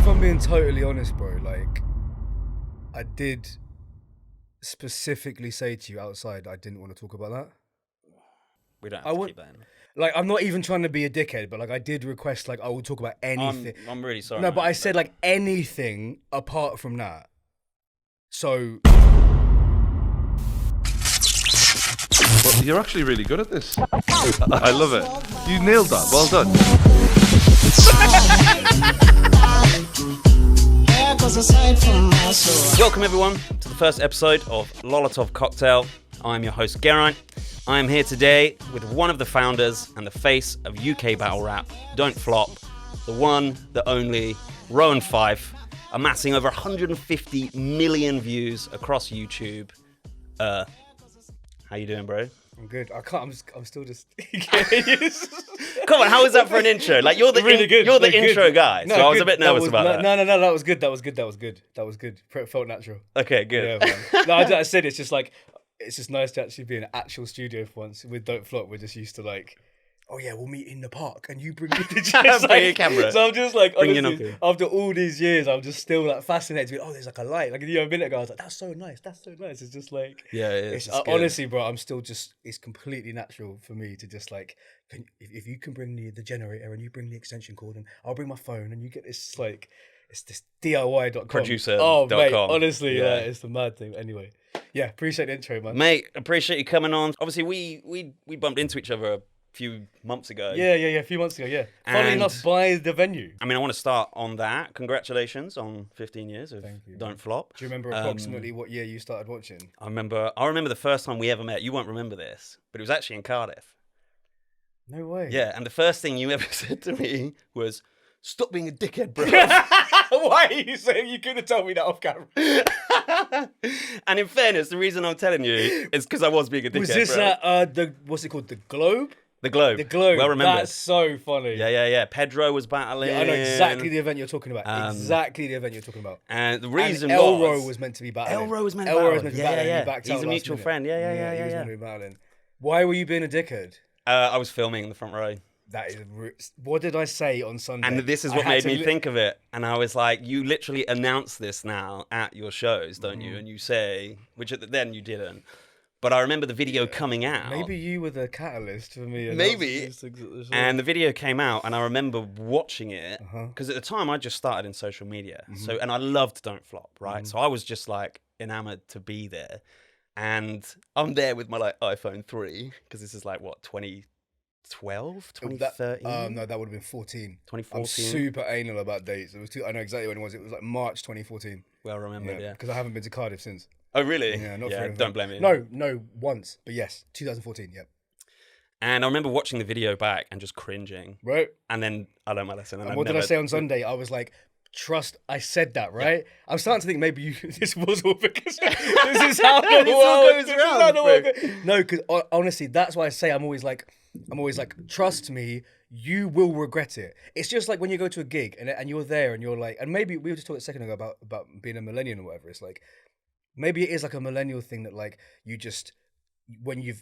I'm being totally honest, bro, like, I did specifically say to you outside I didn't want to talk about that. We don't have to keep that in. Like, I'm not even trying to be a dickhead, but like, I did request, like, I will talk about anything. I'm really sorry. No, but I said like anything apart from that. So. Well, you're actually really good at this. I love it. You nailed that. Well done. Welcome everyone to the first episode of Lolotov Cocktail. I'm your host Geraint. I am here today with one of the founders and the face of UK battle rap, Don't Flop, the one, the only, Rowan Faife, amassing over 150 million views across YouTube. How you doing, bro? I'm good. I can't. I'm still just getting used. Come on, how was that for an intro? Like you're the Really good. You're the Really intro good. guy, No, so I was good. a bit nervous about that. No. That was good. That was good. It felt natural. Okay, good. Yeah, man. No, I said it's just like it's just nice to actually be in an actual studio for once. With Don't Flop, we're just used to like, oh yeah, we'll meet in the park and you bring me the chest. Bring your camera. So I'm just like, Bring honestly, after all these years, I'm just still like fascinated. Oh, there's like a light. Like a minute ago, I was like, that's so nice. It's just like, Yeah, it is. It's honestly, bro, I'm still just. It's completely natural for me to just like, if you can bring the generator and you bring the extension cord and I'll bring my phone and you get this like, it's this DIY.com. Producer. Oh, mate, .com. honestly, Yeah. it's the mad thing. Anyway, yeah, appreciate the intro, man. Mate, appreciate you coming on. Obviously, we bumped into each other a few months ago. Yeah, a few months ago, yeah. Funny And- enough, by the venue. I mean, I want to start on that. Congratulations on 15 years of Thank you, Don't man. Flop. Do you remember approximately what year you started watching? I remember the first time we ever met. You won't remember this, but it was actually in Cardiff. No way. Yeah, and the first thing you ever said to me was, "Stop being a dickhead, bro." Why are you saying you could have told me that off camera? And in fairness, the reason I'm telling you is because I was being a dickhead. Was this bro. at the what's it called? The Globe? The Globe? The Globe. Well remembered. That's so funny. Yeah. Pedro was battling. Yeah, I know exactly the event you're talking about. And the reason and Elro was meant to be battling. Elro was meant to be battling. He backed out He's a last mutual minute. friend. He was meant to be battling. Why were you being a dickhead? I was filming in the front row. That is. What did I say on Sunday? And this is what made me think of it. And I was like, you literally announce this now at your shows, don't you? And you say, which then you didn't. But I remember the video coming out. Maybe you were the catalyst for me. Maybe. And the video came out, and I remember watching it because at the time I just started in social media. So, and I loved Don't Flop, right? So I was just like enamored to be there. And I'm there with my like iPhone 3 because this is like what 2012, 2013. No, that would have been 14. 2014. I'm super anal about dates. I know exactly when it was. It was like March 2014. Well remembered, yeah. Because I haven't been to Cardiff since. Oh really? Yeah, not yeah. for Don't blame me. No, once, but yes, 2014. Yep. And I remember watching the video back and just cringing. Right. And then I learned my lesson. And what did I say on Sunday? I was like, trust. I said that, right? Yeah. I'm starting to think maybe this was all because this is how the world goes around. No, because honestly, that's why I say I'm always like, trust me, you will regret it. It's just like when you go to a gig and you're there and you're like, and maybe we were just talking a second ago about being a millennial or whatever. It's like, maybe it is like a millennial thing that like you just when you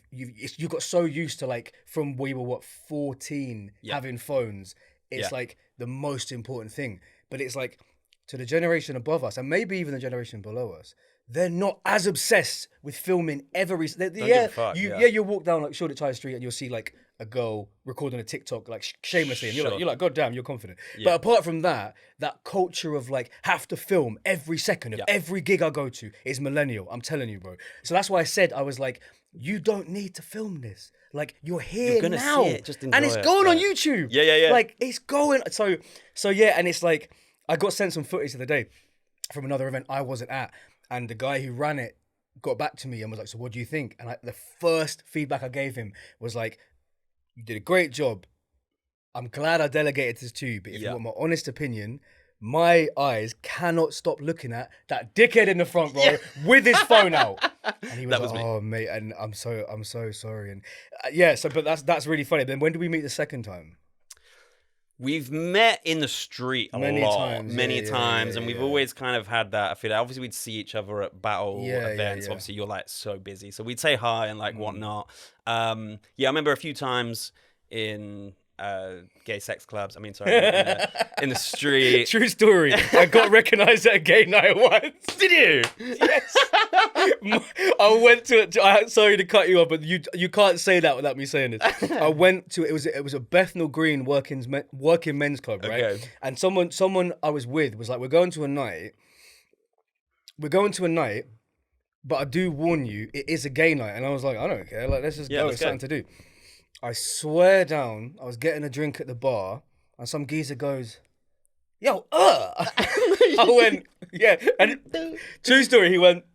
got so used to like from we were 14 having phones. It's like the most important thing. But it's like to the generation above us and maybe even the generation below us, they're not as obsessed with filming every. You walk down like Shoreditch High Street and you'll see like a girl recording a TikTok like shamelessly, and you're like, God damn, you're confident. Yeah. But apart from that culture of like have to film every second of every gig I go to is millennial. I'm telling you, bro. So that's why I said I was like, you don't need to film this. Like you're here gonna now, see it, just enjoy and it's it, going on right? YouTube. Yeah. Like it's going. So yeah, and it's like I got sent some footage the other day from another event I wasn't at, and the guy who ran it got back to me and was like, "So what do you think?" And the first feedback I gave him was like, "You did a great job. I'm glad I delegated this to you, but if you want my honest opinion, my eyes cannot stop looking at that dickhead in the front row with his phone out." And he was like, "Oh mate," and I'm so sorry. And but that's really funny. Then when did we meet the second time? We've met in the street many times, and we've always kind of had that. I feel like obviously we'd see each other at battle events. Obviously, you're like so busy, so we'd say hi and like whatnot. I remember a few times in gay sex clubs. I mean, sorry, in the street. True story. I got recognised at a gay night once. Did you? Yes. I went to. Sorry to cut you off, but you can't say that without me saying this. I went to. It was a Bethnal Green working men's club, right? Okay. And someone I was with was like, we're going to a night. But I do warn you, it is a gay night. And I was like, I don't care. Like, let's just go. It's something to do. I swear down, I was getting a drink at the bar, and some geezer goes, yo, I went, yeah. And true story, he went,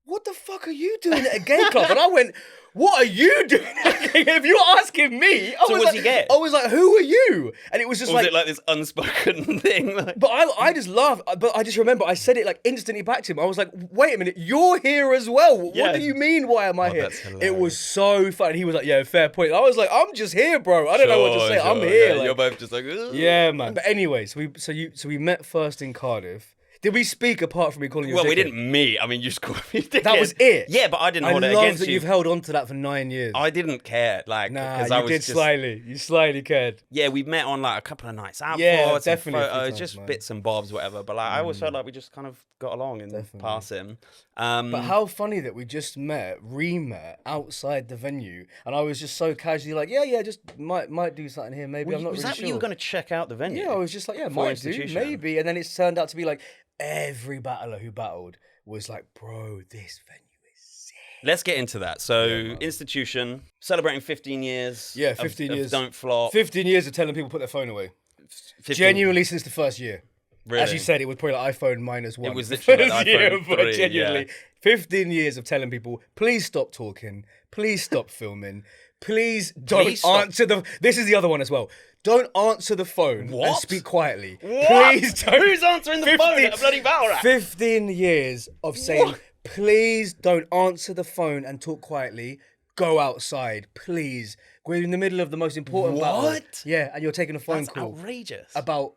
what the fuck are you doing at a gay club? And I went, what are you doing at a gay club? If you're asking me, I was he gay? I was like, who are you? And it was just Or was it like this unspoken thing? Like... But I just laughed. But I just remember I said it like instantly back to him. I was like, wait a minute, you're here as well. What do you mean, why am I here? It was so fun. He was like, yeah, fair point. I was like, I'm just here, bro. I don't know what to say. I'm here. Yeah, like, you're both just like, ugh. yeah, man. But anyway, so we met first in Cardiff. Did we speak apart from me calling you a Well, dickhead? we didn't meet. I mean, you just called me dickhead. That was it. Yeah, but I didn't hold it I love against that you. you've held on to that for 9 years. I didn't care. Like, nah, I you was did just... slightly. You slightly cared. Yeah, we met on like a couple of nights out. Yeah, for definitely a few photos, times, just man. bits and bobs, whatever. But like, I always felt like we just kind of got along in passing. But how funny that we just re-met outside the venue, and I was just so casually like, yeah, just might do something here, maybe. I'm not was really that sure. when you were going to check out the venue? Yeah, I was just like, yeah, might do, maybe. And then it's turned out to be like, every battler who battled was like, bro, this venue is sick. Let's get into that. So, institution, celebrating 15 years. Yeah, 15 of years. Don't Flop. 15 years of telling people to put their phone away. 15... Genuinely since the first year. Really? As you said, it was probably like iPhone -1. It was literally like year, iPhone but 3, genuinely, 15 years of telling people, please stop talking, please stop filming, please don't answer the... This is the other one as well. Don't answer the phone and speak quietly. What? Please don't. Who's answering the phone at a bloody battle rap? 15 years of saying, please don't answer the phone and talk quietly. Go outside, please. We're in the middle of the most important battle. What? Yeah, and you're taking a phone call. That's outrageous. About...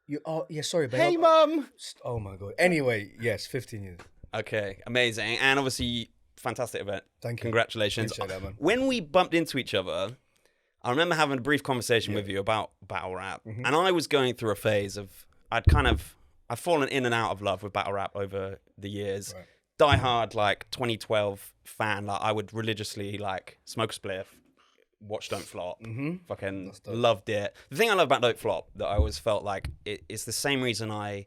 You, oh, yeah, sorry, babe. Hey, mum. Oh, my God. Anyway, yes, 15 years. Okay, amazing. And obviously, fantastic event. Thank you. Congratulations. Appreciate that, man. When we bumped into each other, I remember having a brief conversation with you about battle rap. And I was going through a phase of, I'd fallen in and out of love with battle rap over the years. Right. Die hard, like 2012 fan. Like I would religiously like smoke a spliff, watch Don't Flop. Fucking loved it. The thing I love about Don't Flop that I always felt like it's the same reason I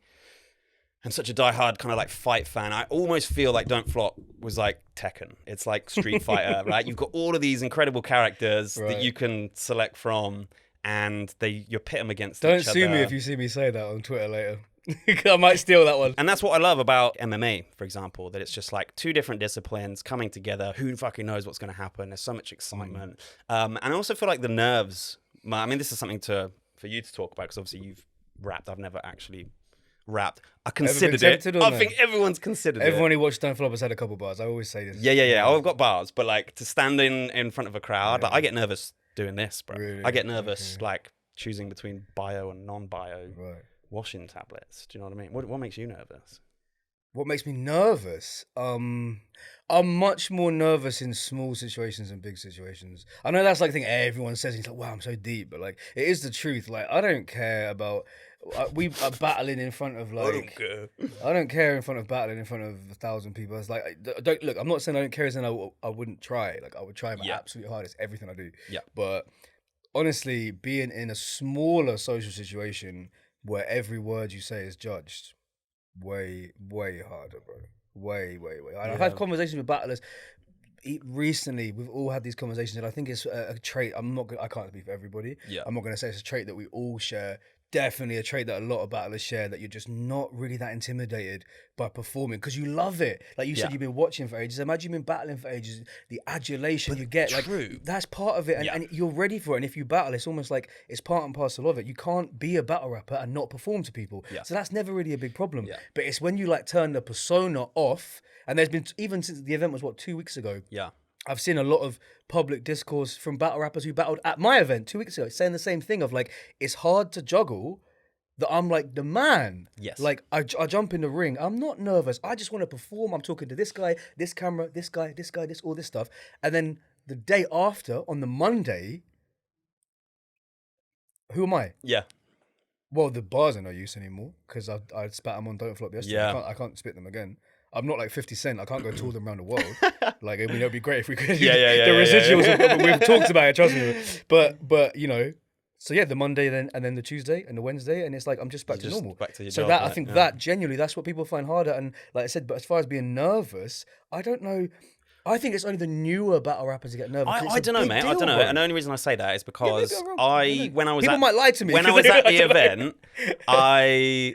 am such a diehard kind of like fight fan. I almost feel like Don't Flop was like Tekken. It's like Street Fighter, right? You've got all of these incredible characters that you can select from, and you pit them against each other. Don't sue me if you see me say that on Twitter later. I might steal that one. And that's what I love about MMA, for example, that it's just like two different disciplines coming together. Who fucking knows what's going to happen? There's so much excitement. And I also feel like the nerves, I mean, this is something for you to talk about, because obviously you've rapped. I've never actually rapped. I considered it. I think everyone's considered it. Everyone who watched Don't Flop has had a couple bars. I always say this. Yeah. I've got bars, but like to stand in front of a crowd, like, I get nervous doing this, bro. Really? I get nervous like choosing between bio and non-bio. Right. Washing tablets. Do you know what I mean? What makes you nervous? What makes me nervous? I'm much more nervous in small situations than big situations. I know that's like the thing everyone says. It's like, wow, I'm so deep, but like it is the truth. Like I don't care about we are battling in front of like. I don't care. I don't care in front of battling in front of 1,000 people. It's like don't look. I'm not saying I don't care, as in I wouldn't try. Like I would try my absolute hardest, everything I do. Yeah. But honestly, being in a smaller social situation where every word you say is judged, way harder, bro. Way. I've had conversations with battlers recently. We've all had these conversations, and I think it's a trait. I can't speak for everybody. Yeah. I'm not going to say it's a trait that we all share. Definitely a trait that a lot of battlers share, that you're just not really that intimidated by performing because you love it. Like you said, you've been watching for ages. Imagine you've been battling for ages. The adulation you get, like that's part of it, and you're ready for it. And if you battle, it's almost like it's part and parcel of it. You can't be a battle rapper and not perform to people. Yeah. So that's never really a big problem. Yeah. But it's when you like turn the persona off, and there's been, even since the event was 2 weeks ago. Yeah. I've seen a lot of public discourse from battle rappers who battled at my event 2 weeks ago, saying the same thing of like, it's hard to juggle that I'm like the man. Yes. Like I jump in the ring. I'm not nervous. I just want to perform. I'm talking to this guy, this camera, this guy, all this stuff. And then the day after, on the Monday, Who am I? Yeah. Well, the bars are no use anymore because I spat them on Don't Flop yesterday. Yeah. I can't spit them again. I'm not like 50 Cent. I can't go tour them around the world. Like, it would be great if we could. Yeah. The residuals, we've talked about it, trust me. But you know, so yeah, the Monday then, and then the Tuesday and the Wednesday, and it's like I'm just back to normal. Back to your so job, that right? I think that genuinely, that's what people find harder. And like I said, but as far as being nervous, I don't know. I think it's only the newer battle rappers who get nervous. I don't know, mate. I don't know. And the only reason I say that is because when I was people might lie to me when I was at the event, I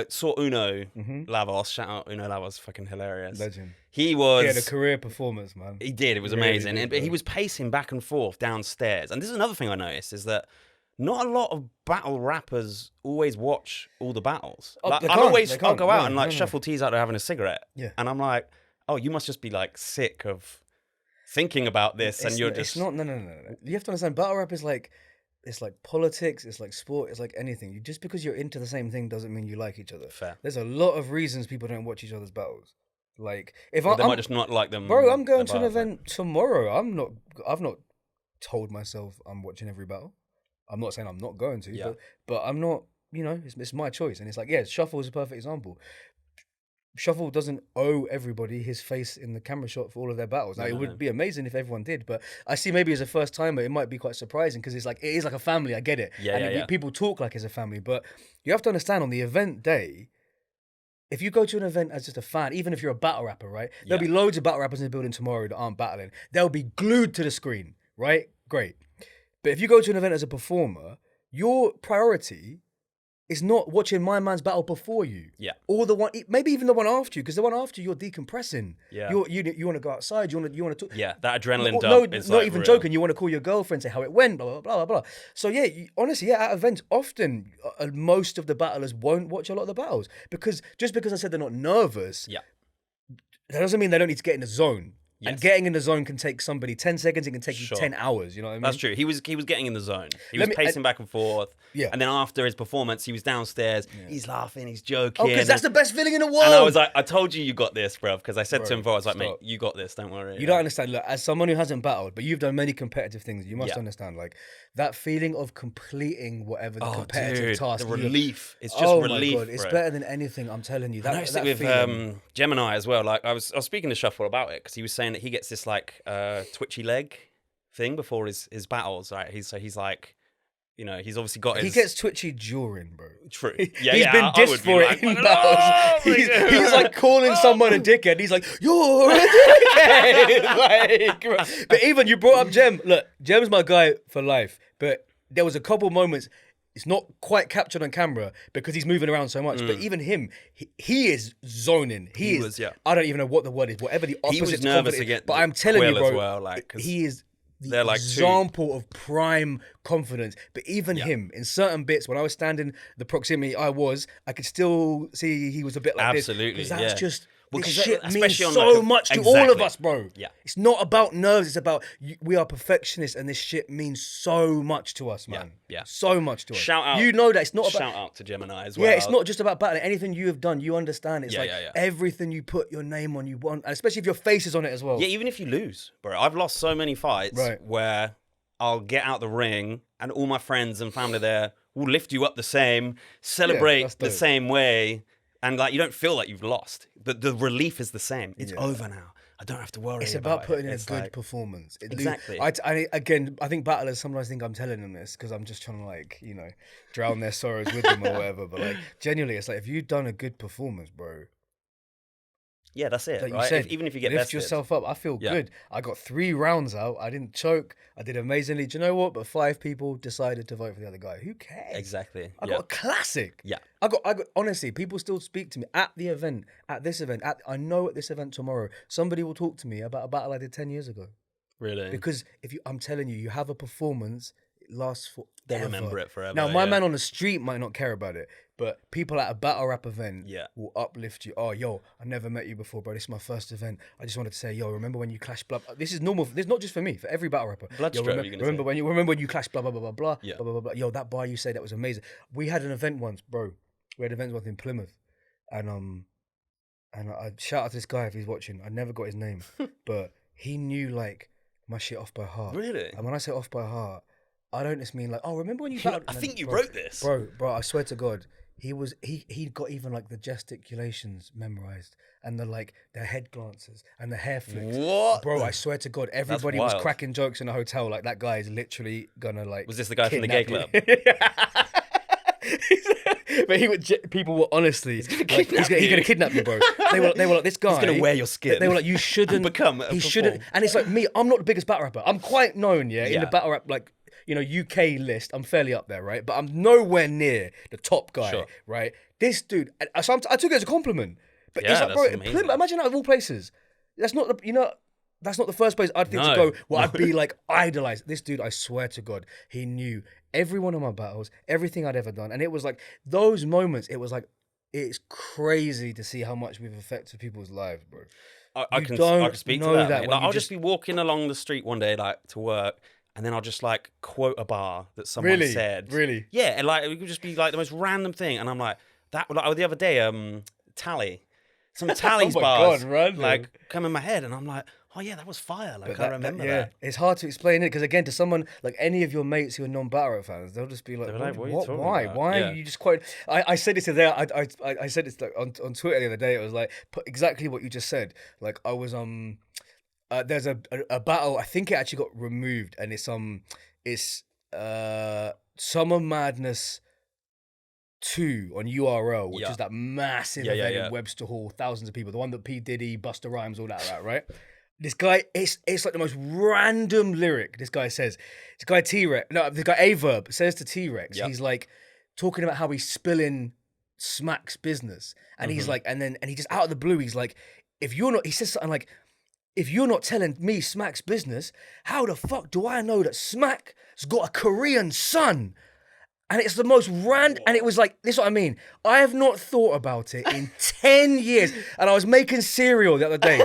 saw Uno Lavos. Shout out Uno Lavos, fucking hilarious. Legend. He was. He had a career performance, man. He did. It was Really amazing. did, But he was pacing back and forth downstairs. And this is another thing I noticed is that not a lot of battle rappers always watch all the battles. Oh, Like, they I'll can't. go out No, and like no. shuffle teas out there having a cigarette. Yeah. And I'm like, oh, you must just be like sick of thinking about this, and you're just. It's not. No. You have to understand. Battle rap is like, it's like politics. It's like sport. It's like anything. Just because you're into the same thing doesn't mean you like each other. Fair. There's a lot of reasons people don't watch each other's battles. Like if They I'm, might just not like them. bro, I'm going to an above, event tomorrow. I've not told myself I'm watching every battle. I'm not saying I'm not going to, Yeah. but I'm not. You know, it's my choice, and it's like, yeah, Shuffle is a perfect example. Shuffle doesn't owe everybody his face in the camera shot for all of their battles. Now, it would be amazing if everyone did, but I see maybe as a first timer, it might be quite surprising because it is like a family. I get it. Yeah. People talk like it's a family, but you have to understand on the event day, if you go to an event as just a fan, even if you're a battle rapper, right? There'll be loads of battle rappers in the building tomorrow that aren't battling. They'll be glued to the screen, right? Great. But if you go to an event as a performer, your priority is not watching my man's battle before you. Yeah. Or the one, maybe even the one after you, because the one after you, you're decompressing. Yeah. You want to go outside. You want to talk. Yeah, that adrenaline No, dump is not like even real. joking. You want to call your girlfriend, say how it went, blah blah blah blah blah. So yeah, honestly, yeah, at events, often most of the battlers won't watch a lot of the battles because just because I said they're not nervous, Yeah. that doesn't mean they don't need to get in the zone. Yes. And getting in the zone can take somebody 10 seconds. It can take Sure. you 10 hours. You know what I mean? That's true. He was getting in the zone. He Let was me- pacing back and forth. Yeah. And then after his performance, he was downstairs. He's laughing. He's joking. Oh, because that's the best feeling in the world. And I was like, I told you got this, bruv. Because I said to Bro, him before, I was like, mate, stop. you got this. Don't worry. You don't understand. Look, as someone who hasn't battled, but you've done many competitive things, you must Yeah. understand. Like that feeling of completing whatever the Oh, competitive dude, task. the you- relief. It's just oh relief. my god, it's bro. better than anything. I'm telling you. I noticed it with feeling. Gemini as well. Like I was speaking to Shuffle about it because he was saying that he gets this like twitchy leg thing before his battles. Right? He's like, you know, he's obviously got his. He gets twitchy during, bro. True. He's Yeah, been I dissed would be for like, it in "Oh, battles. my He's God." like calling someone a dickhead. He's like, "You're a dickhead." Like, but even you brought up Jem. Look, Jem's my guy for life. But there was a couple moments. It's not quite captured on camera because he's moving around so much. But even him, he is zoning. He is. was, yeah. I don't even know what the word is. Whatever the opposite. He was to nervous confident is. against But I'm telling you, Quill bro, as well, like, 'cause he is the they're like two- example of prime confidence. But even him, in certain bits, when I was standing the proximity I could still see he was a bit like this. Absolutely, Because that's yeah. just. Well, This 'cause shit means especially on, so like, a- much to all of Exactly. us, bro. Yeah. It's not about nerves. It's about we are perfectionists, and this shit means so much to us, man. yeah. So much to us. Shout out. You know that it's not about. Shout out to Gemini as well. Yeah, it's not just about battling. Anything you have done, you understand. It's Yeah, like yeah. everything you put your name on, you want, and especially if your face is on it as well. Yeah, even if you lose, bro. I've lost so many fights Right. where I'll get out the ring and all my friends and family there will lift you up the same, celebrate that's the dope. same way, and like you don't feel like you've lost. But the relief is the same. It's Yeah. over now. I don't have to worry. It's about putting in a It's good like- performance. Exactly. Again, I think battlers sometimes think I'm telling them this because I'm just trying to like, drown their sorrows with them or whatever. But like, genuinely, it's like if you've done a good performance, bro, Yeah, that's it. like Right? you said, Even if you get lift bested. yourself up. I feel Yeah. good. I got 3 rounds out. I didn't choke. I did amazingly. Do you know what? But 5 people decided to vote for the other guy. Who cares? Exactly. I yeah. got a classic. Yeah. I got honestly, people still speak to me at the event, at this event, I know at this event tomorrow, somebody will talk to me about a battle I did 10 years ago. Really. Because I'm telling you, you have a performance, it lasts forever. They remember it forever, Now, my yeah. man on the street might not care about it, but people at a battle rap event Yeah. will uplift you. Oh, yo, I never met you before, bro. This is my first event. I just wanted to say, yo, remember when you clashed blah, blah. This is normal. This is not just for me, for every battle rapper. Bloodstroke, Yo, you're gonna remember say. when you clashed blah, blah, blah, blah, blah, Yeah. blah, blah, blah, blah. Yo, that bar you said, that was amazing. We had an event once, bro. We had events once in Plymouth. And I shout out to this guy if he's watching. I never got his name, but he knew like my shit off by heart. Really? And when I say off by heart, I don't just mean like, oh, remember when you battled? I think you bro, wrote this. Bro, I swear to God, he got even like the gesticulations memorized and the head glances and the hair flicks. What? Bro, I swear to God, everybody was wild. cracking jokes in the hotel. Like, that guy is literally gonna like. Was this the guy from the gay club? But people were honestly, he's gonna kidnap you, bro. They were like, this guy. He's gonna wear your skin. They were like, you shouldn't become. He shouldn't. And it's like me. I'm not the biggest battle rapper. I'm quite known, in the battle rap UK list. I'm fairly up there, right? But I'm nowhere near the top guy, right? This dude. So I took it as a compliment. But it's like, bro, imagine that of all places. That's not the first place I'd think to go where I'd be like idolized. This dude, I swear to God, he knew every one of my battles, everything I'd ever done. And it was like those moments, it was like, it's crazy to see how much we've affected people's lives, bro. I can speak to that. Like, I'll just be walking along the street one day, like to work, and then I'll just like quote a bar that someone said. Really? Yeah, and like it could just be like the most random thing. And I'm like, the other day, Tally. Some Tally's bars like come in my head, and I'm like, oh yeah, that was fire. Like I remember that. It's hard to explain it because again, to someone like any of your mates who are non-battle rap fans, they'll just be like, what? Why? Why are you just quite? I said this today. I said this like on Twitter the other day. It was like exactly what you just said. Like I was there's a battle. I think it actually got removed, and it's Summer Madness 2 on URL, which is that massive event in Webster Hall, thousands of people. The one that P. Diddy, Busta Rhymes, all that, right? This guy, it's like the most random lyric. This guy says, this guy Averb says to T-Rex, he's like talking about how he's spilling Smack's business. And he's like, and he just out of the blue, he's like, he says something like, if you're not telling me Smack's business, how the fuck do I know that Smack's got a Korean son? And it's the most random, and it was like, this is what I mean. I have not thought about it in 10 years. And I was making cereal the other day.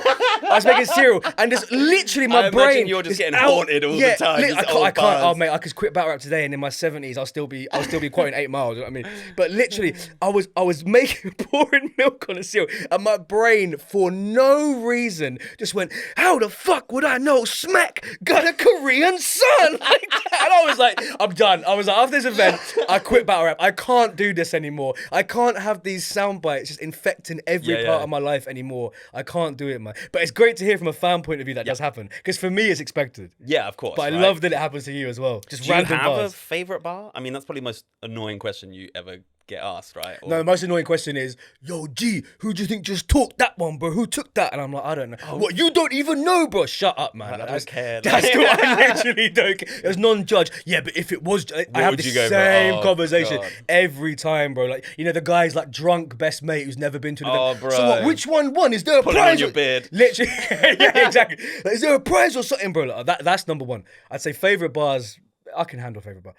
And just literally my brain. Imagine you're just getting haunted all the time. I can't. Oh mate, I could quit battle rap today, and in my 70s, I'll still be quoting 8 Miles. You know what I mean? But literally, I was pouring milk on a cereal, and my brain, for no reason, just went, how the fuck would I know Smack got a Korean son? Like that. And I was like, I'm done. I was like, after this event, I quit battle rap. I can't do this anymore. I can't have these sound bites just infecting every part of my life anymore. I can't do it, man. But it's great to hear from a fan point of view that does happen. Because for me, it's expected. Yeah, of course. But I love that it happens to you as well. Just random bars. Do you have a favourite bar? I mean, that's probably the most annoying question you ever get asked, right? No, the most annoying question is, yo, G, who do you think just talked that one, bro? Who took that? And I'm like, I don't know. What, you don't even know, bro? Shut up, man. I don't care. That's what I literally don't care. There's non-judge. Yeah, but if it was, I have the same conversation every time, bro. Like, the guy's like drunk best mate who's never been to an event. Bro. So what, which one won? Is there a Put prize? on your beard. Literally. Yeah, exactly. Like, is there a prize or something, bro? Like, that's number one. I'd say favourite bars, I can handle favourite bar.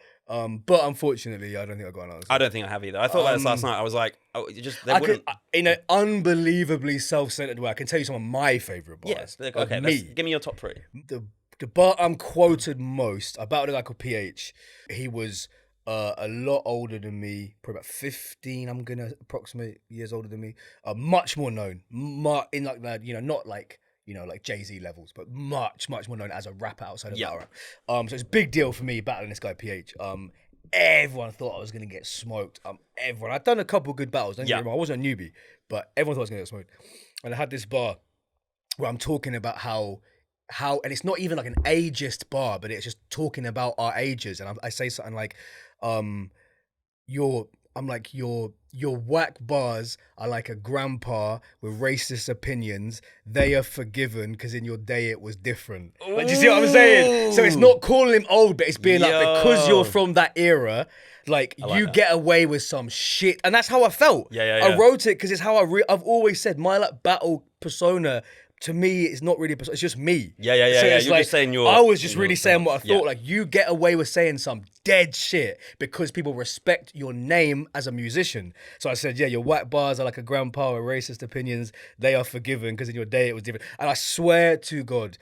But unfortunately, I don't think I've got an answer. I don't think I have either. I thought about this last night. I was like, in an unbelievably self-centered way, I can tell you some of my favourite bars. Yes. Okay, give me your top 3. The bar I'm quoted most, I battled a guy called PH. He was a lot older than me, probably about 15, I'm going to approximate years older than me. Much more known. In like that, not like, like Jay-Z levels, but much, much more known as a rapper outside of battle rap. So it's a big deal for me battling this guy PH. Everyone thought I was going to get smoked. I'd done a couple good battles. Don't get me wrong, I wasn't a newbie, but everyone thought I was going to get smoked. And I had this bar where I'm talking about how, and it's not even like an ageist bar, but it's just talking about our ages. And I say something like, your whack bars are like a grandpa with racist opinions. They are forgiven because in your day it was different. Like, do you see what I'm saying? So it's not calling him old, but it's being like, because you're from that era, like you get away with some shit. And that's how I felt. I wrote it because it's how I've always said my like battle persona. To me, it's not really, it's just me. So you're like, just saying I was just really saying what I thought. Like, you get away with saying some dead shit because people respect your name as a musician. So I said, your whack bars are like a grandpa with racist opinions. They are forgiven because in your day it was different. And I swear to God,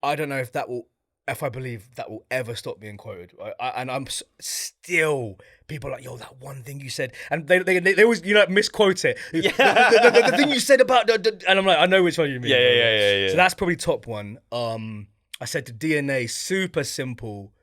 I don't know if I believe that will ever stop being quoted. And I'm still, people are like, yo, that one thing you said. And they always, misquote it. The thing you said about, and I'm like, I know which one you mean. Yeah. So that's probably top one. I said the DNA, super simple.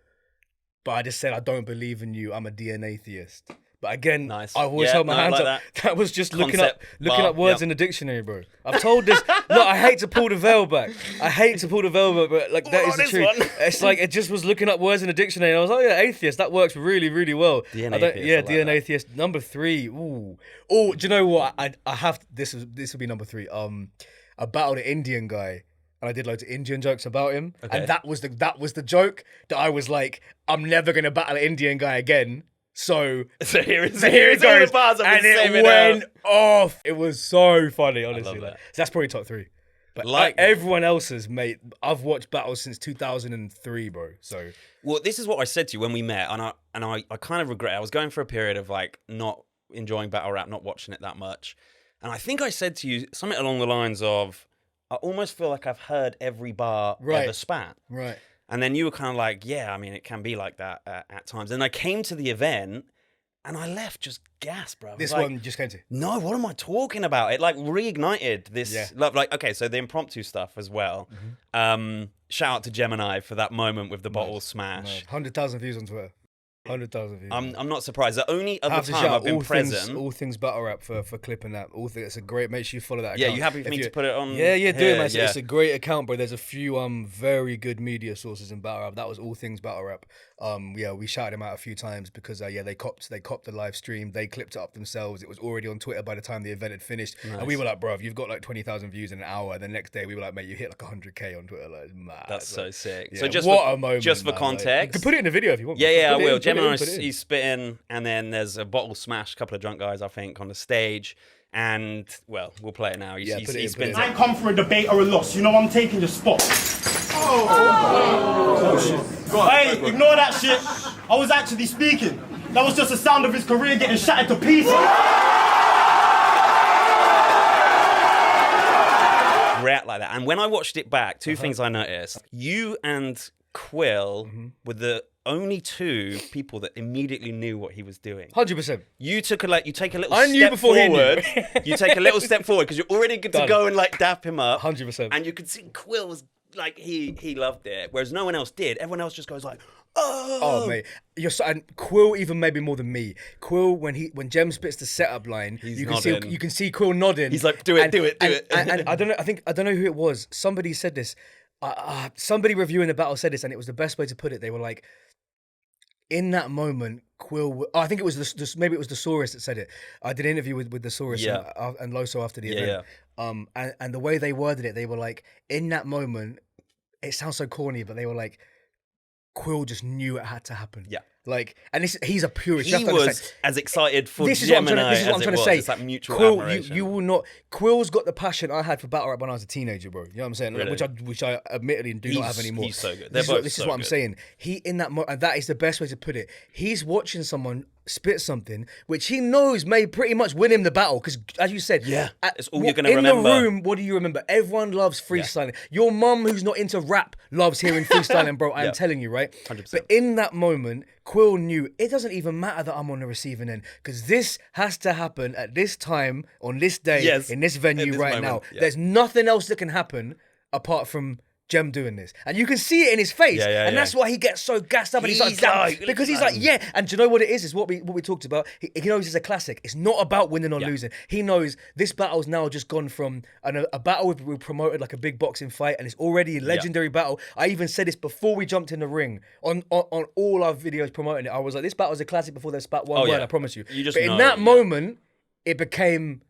but I just said, I don't believe in you. I'm a DNA theist. But again, Nice. I've always Yeah, held my no, I hands like up. that. That was just looking Concept, up words yep. in the dictionary, bro. I've told this. Look, I hate to pull the veil back. I hate to pull the veil back, but like that is the this truth. one. It's like it just was looking up words in the dictionary, and I was like, yeah, atheist. That works really, really well. DNA I don't- theist, yeah, I like DNA that. theist. Number 3. Ooh. Oh, do you know what? I have this will be number 3. I battled an Indian guy. And I did loads of Indian jokes about him, Okay. and that was the joke that I was like, I'm never gonna battle an Indian guy again. So So here it so here it all the goes, bars I've and been it saving went out. off. It was so funny, honestly. love Like, that. so that's probably top 3. But Like that. everyone else's, mate, I've watched battles since 2003, bro. So Well, this is what I said to you when we met, and I kind of regret it. I was going for a period of like not enjoying battle rap, not watching it that much. And I think I said to you something along the lines of, I almost feel like I've heard every bar Right. ever spat. right, And then you were kind of like, yeah, I mean, it can be like that at times. And I came to the event and I left just gasped, bro. I was this like, one just came to. no, what am I talking about? It like reignited this, Yeah. like, okay, so the impromptu stuff as well. Shout out to Gemini for that moment with the bottle smash. 100,000 views on Twitter. 100,000 views. I'm not surprised. The only other have to time shout I've been all present. things, all things battle rap for clipping that. All things, it's a great. Make sure you follow that. Yeah, account. you happy for If me you- to put it on? Yeah, do it, here? man. Yeah. It's a great account, bro. There's a few very good media sources in battle rap. That was all things battle rap. Yeah, we shouted him out a few times because they copped the live stream. They clipped it up themselves. It was already on Twitter by the time the event had finished, and we were like, bro, you've got like 20,000 views in an hour. The next day we were like, mate, you hit like 100K on Twitter. Like, it's mad. That's so Like, sick. yeah, So just what for, a moment, just for man. Like, you context. can put it in the video if you want. Yeah, I Put it will. in, Gemini, put it in. he's spitting, and then there's a bottle smash, a couple of drunk guys, I think, on the stage. And, well, we'll play it now. Yeah, put it in, he put it spins in. I ain't come for a debate or a loss. You know I'm taking the spot. Hey, ignore that shit. I was actually speaking. That was just the sound of his career getting shattered to pieces. react like that. And when I watched it back, two things I noticed. You and Quill were the only two people that immediately knew what he was doing. 100%. You took you take a little I step knew before he knew. forward. You take a little step forward because you're already good to Done. go and like dap him up. 100%. And you could see Quill was like he loved it, whereas no one else did. Everyone else just goes like, oh, Oh mate, and Quill even maybe more than me. Quill when Jem spits the setup line, you nodding. can see Quill nodding. He's like, do it, and, do it, do and, it. And I don't know who it was. Somebody said this. Somebody reviewing the battle said this, and it was the best way to put it. They were like, in that moment, Quill. I think it was maybe it was the Saurus that said it. I did an interview with the Saurus and Loso after the event. And the way they worded it, they were like, in that moment, it sounds so corny, but they were like, Quill just knew it had to happen. Yeah. Like, and he's a purist. he You have to was understand. as excited for This is what I'm Gemini trying to, this is what I'm as trying it to was. say. It's like mutual Quill, admiration. you will not. Quill's got the passion I had for battle rap when I was a teenager, bro. You know what I'm saying? Really? Which I admittedly do not have anymore. He's so good. This They're both is so what I'm good. saying. He in that and that is the best way to put it. He's watching someone spit something which he knows may pretty much win him the battle because, as you said, it's all you're gonna in remember. the room. What do you remember? Everyone loves freestyling. Your mum, who's not into rap, loves hearing freestyling, bro. I'm telling you, right? 100%. But in that moment, Quill knew it doesn't even matter that I'm on the receiving end because this has to happen at this time on this day in this venue this right moment, now. yeah. There's nothing else that can happen apart from Jem doing this, and you can see it in his face, and that's why he gets so gassed up and he's like, because he's like, yeah. And do you know what it is? It's what we talked about. He knows it's a classic. It's not about winning or losing. He knows this battle's now just gone from a battle we promoted like a big boxing fight, and it's already a legendary battle. I even said this before we jumped in the ring on all our videos promoting it. I was like, this battle's a classic before they spat one word. I promise you. You just but know, in that moment, it became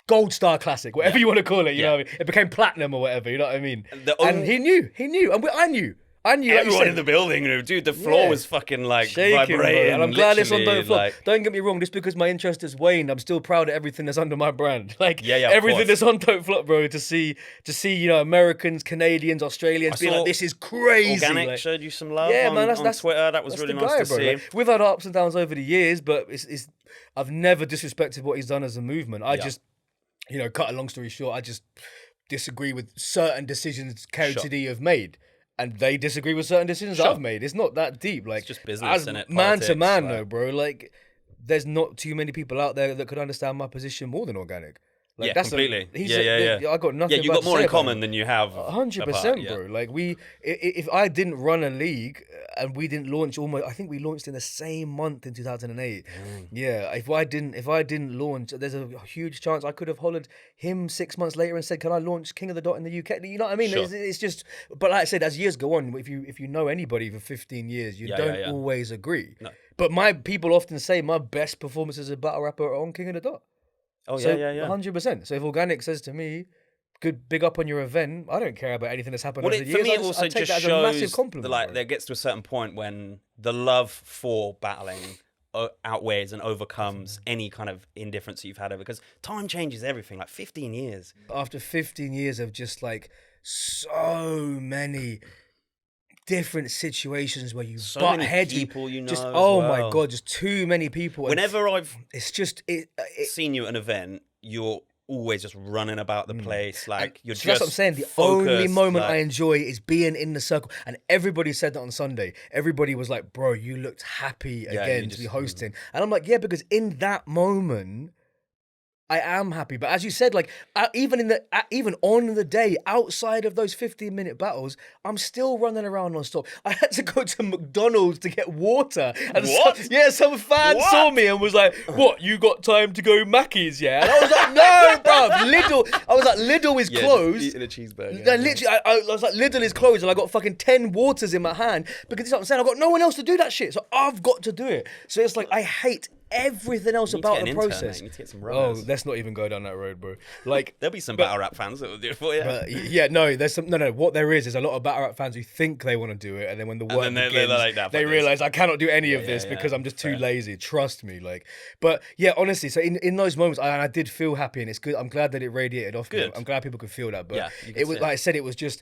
Gold Star Classic, whatever you want to call it, you know what I mean? It became platinum or whatever, you know what I mean? And he knew, and I knew. Everyone in the building, dude, the floor was fucking like shaking, vibrating. bro. And I'm glad this one literally, don't flop. like- Don't get me wrong, just because my interest has waned, I'm still proud of everything that's under my brand. Like, of everything course. that's on Don't Flop, bro, to see, Americans, Canadians, Australians be saw like, this is crazy. Organic like, showed you some love yeah, on, man, on Twitter. That was that's really the nice guy, to bro. see. Like, we've had ups and downs over the years, but it's I've never disrespected what he's done as a movement. I just, cut a long story short, I just disagree with certain decisions KOTD have made. And they disagree with certain decisions I've made. It's not that deep. Like, It's just business, as innit? man to Politics, man, like- though, bro. Like, there's not too many people out there that could understand my position more than Organic. Like, Yeah, completely. Yeah. I got nothing. Yeah, you bad got to more say in about common him. than you have 100%, apart, bro. Like if I didn't run a league and we didn't launch I think we launched in the same month in 2008. Yeah, if I didn't launch, there's a huge chance I could have hollered him 6 months later and said, "Can I launch King of the Dot in the UK?" You know what I mean? Sure. It's just, but like I said, as years go on, if you know anybody for 15 years, you don't always agree. No. But my people often say my best performances as a battle rapper are on King of the Dot. Oh, So, yeah. 100%. So if Organic says to me, "Good, big up on your event," I don't care about anything that's happened over the years. For me, it also I take just that as a massive shows compliment. that, like, bro. there gets to a certain point when the love for battling outweighs and overcomes any kind of indifference that you've had over, because time changes everything. Like 15 years. After 15 years of just like so many different situations where you So butt many heads with people you know just as my well. god, just too many people. And Whenever I've it's just seen you at an event, you're always just running about the place. Like, you're so just that's what I'm saying. The only focused, moment I like- enjoy is being in the circle. And everybody said that on Sunday. Everybody was like, "Bro, you looked happy again you to be just- hosting." And I'm like, yeah, because in that moment, I am happy. But as you said, like even on the day outside of those 15-minute battles, I'm still running around non-stop. I had to go to McDonald's to get water. And What? Some fan What? saw me and was like, "What? You got time to go Mackey's, yeah?" And I was like, "No, bruv, Lidl." I was like, "Lidl is closed." Eating a cheeseburger. Then literally, I was like, Lidl is closed, and I got fucking 10 waters in my hand because this is what I'm saying. I've got no one else to do that shit, so I've got to do it. So it's like I hate everything else You need to about get the an intern, process. mate. You need to get some Oh, runners. let's not even go down that road, bro. Like, There'll be some battle rap fans that will do it for you. yeah, no, there's some. No. What there is a lot of battle rap fans who think they want to do it, and then when the work then they're begins, like, "Nah, fuck they this." realize I cannot do any of Yeah, this yeah, because yeah. I'm just too Fair. lazy. Trust me, like. But yeah, honestly, so in those moments, I did feel happy, and it's good. I'm glad that it radiated off me. Good. I'm glad people could feel that. But Yeah, you could it was see it. like I said, it was just.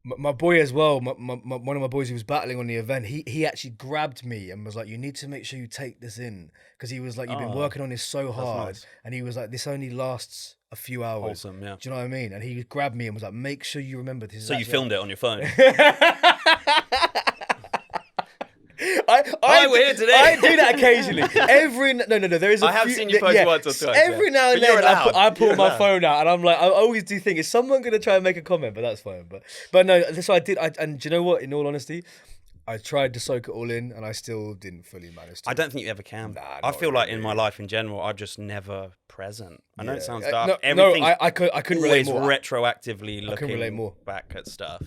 My boy as well, one of my boys who was battling on the event, he actually grabbed me and was like, "You need to make sure you take this in," because he was like, "You've been working on this so hard," nice. and he was like, "This only lasts a few hours." Wholesome, yeah. Do you know what I mean? And he grabbed me and was like, "Make sure you remember this." So you filmed it on your phone. We're here today. I do that occasionally. There is. I have seen you post once or twice, Every yeah. now and But you're then, allowed. I pull You're my allowed. phone out, and I'm like, I always do think, is someone gonna try and make a comment? But that's fine. But no, so I did. And do you know what? In all honesty, I tried to soak it all in, and I still didn't fully manage to. I don't think you ever can. Nah, I not feel like in really. my life in general, I'm just never present. I know it sounds No, dark. no, Everything's I couldn't relate always more. retroactively looking relate more. back at stuff.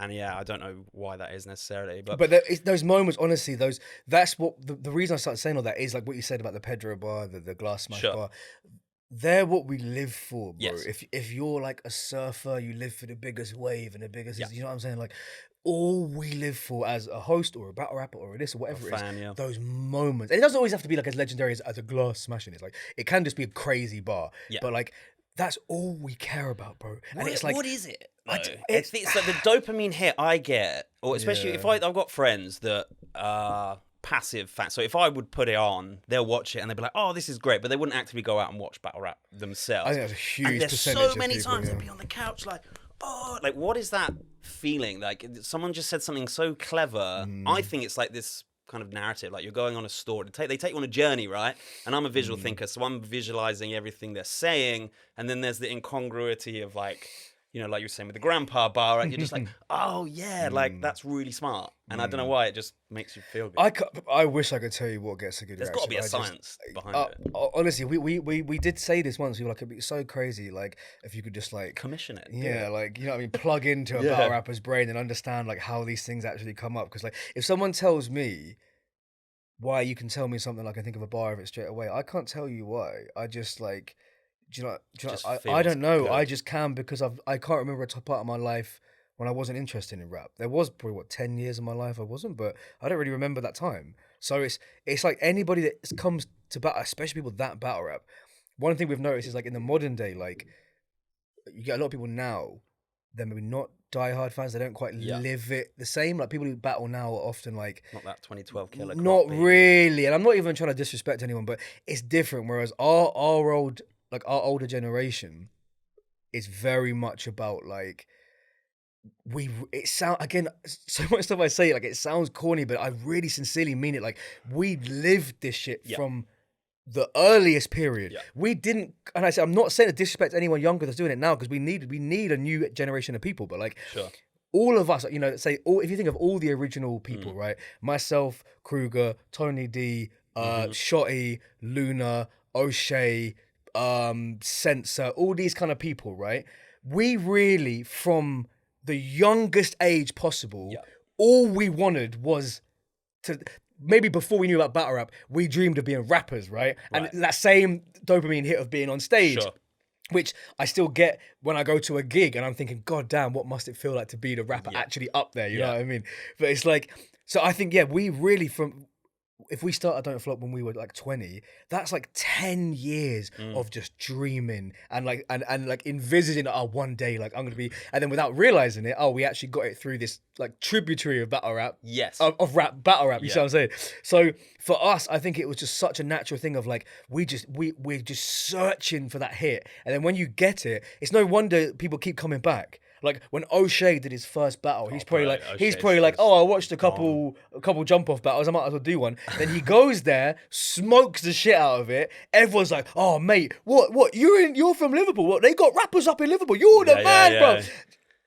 And yeah, I don't know why that is necessarily, but Those moments, honestly, that's what the reason I started saying all that is like what you said about the Pedro bar, the glass smash Sure. bar. They're what we live for, bro. Yes. If you're like a surfer, you live for the biggest wave and the biggest. Yeah. You know what I'm saying? Like all we live for as a host or a battle rapper or this or whatever it is, fan, yeah. those moments. And it doesn't always have to be like as legendary as a glass smashing. It's like it can just be a crazy bar. Yeah. But like that's all we care about, bro. And it's like what is it? I though? d- It's like the dopamine hit I get, or especially if I've got friends that are passive fans. So if I would put it on, they'll watch it and they'll be like, "Oh, this is great," but they wouldn't actively go out and watch battle rap themselves. I think that's a huge and there's percentage so of many people, times yeah. they'll be on the couch like, "Oh, like what is that feeling?" Like someone just said something so clever. I think it's like this kind of narrative, like you're going on a story. They take you on a journey, right? And I'm a visual thinker, so I'm visualizing everything they're saying, and then there's the incongruity of like, you know, like you were saying with the grandpa bar, and you're just like, oh yeah, like that's really smart. And I don't know why, it just makes you feel good. I wish I could tell you what gets a good There's reaction. got to be a I just- science behind it. Honestly, we did say this once. We were like, it'd be so crazy, like if you could just like Commission it. yeah, like you know what I mean, plug into a Yeah. battle rapper's brain and understand like how these things actually come up. Because like if someone tells me why, you can tell me something, like I think of a bar of it straight away. I can't tell you why. I just like, do you know? Just I feels don't know. good. I just can because I can't remember a top part of my life when I wasn't interested in rap. There was probably 10 years of my life I wasn't, but I don't really remember that time. So it's like anybody that comes to battle, especially people that battle rap. One thing we've noticed is like in the modern day, like you get a lot of people now, they're maybe not diehard fans. They don't quite live it the same. Like people who battle now are often like Not that 2012 killer. not crop beat. really. And I'm not even trying to disrespect anyone, but it's different. Whereas our older generation is very much about like so much stuff I say, like it sounds corny, but I really sincerely mean it. Like we lived this shit from the earliest period. Yeah. We didn't, and I said, I'm not saying to disrespect anyone younger that's doing it now, because we need a new generation of people. But like, Sure. all of us, you know, if you think of all the original people, right? Myself, Kruger, Tony D, Shotty, Lunar, O'Shea, Sensor, all these kind of people, right? We really, from the youngest age possible, all we wanted was to, maybe before we knew about battle rap, we dreamed of being rappers, right? And that same dopamine hit of being on stage. Sure. Which I still get when I go to a gig and I'm thinking, God damn, what must it feel like to be the rapper actually up there? You know what I mean? But it's like, so I think, we really, if we started Don't Flop when we were like 20, that's like 10 years of just dreaming and like envisaging, one day, like I'm gonna be, and then without realizing it, we actually got it through this like tributary of battle rap. Yes. Of battle rap, you see what I'm saying? So for us, I think it was just such a natural thing of like, we're just searching for that hit. And then when you get it, it's no wonder people keep coming back. Like when O'Shea did his first battle, he's probably like, I watched a couple jump off battles, I might as well do one. Then he goes there, smokes the shit out of it. Everyone's like, oh mate, what? You're from Liverpool? What? They got rappers up in Liverpool. You're the man, bro.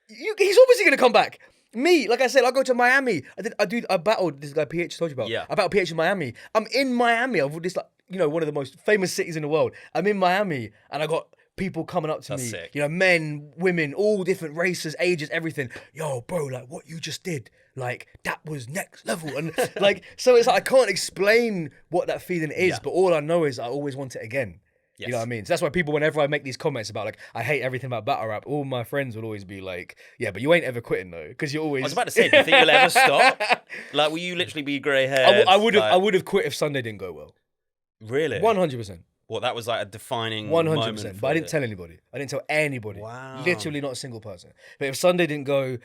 He's obviously gonna come back. Me, like I said, I go to Miami. I battled this guy PH told you about. Yeah. I battled PH in Miami. I'm in Miami. I've this one of the most famous cities in the world. I'm in Miami, and I got people coming up to me, sick. Men, women, all different races, ages, everything. Yo, bro, like what you just did, like that was next level. And like, so it's like, I can't explain what that feeling is, but all I know is I always want it again. Yes. You know what I mean? So that's why people, whenever I make these comments about like, I hate everything about battle rap, all my friends will always be like, yeah, but you ain't ever quitting though. Because you're always... I was about to say, do you think you'll ever stop? Like, will you literally be grey haired? I would have quit if Sunday didn't go well. Really? 100%. Well, that was like a defining 100%. But I didn't tell anybody. I didn't tell anybody. Wow. Literally not a single person. But if Sunday didn't go,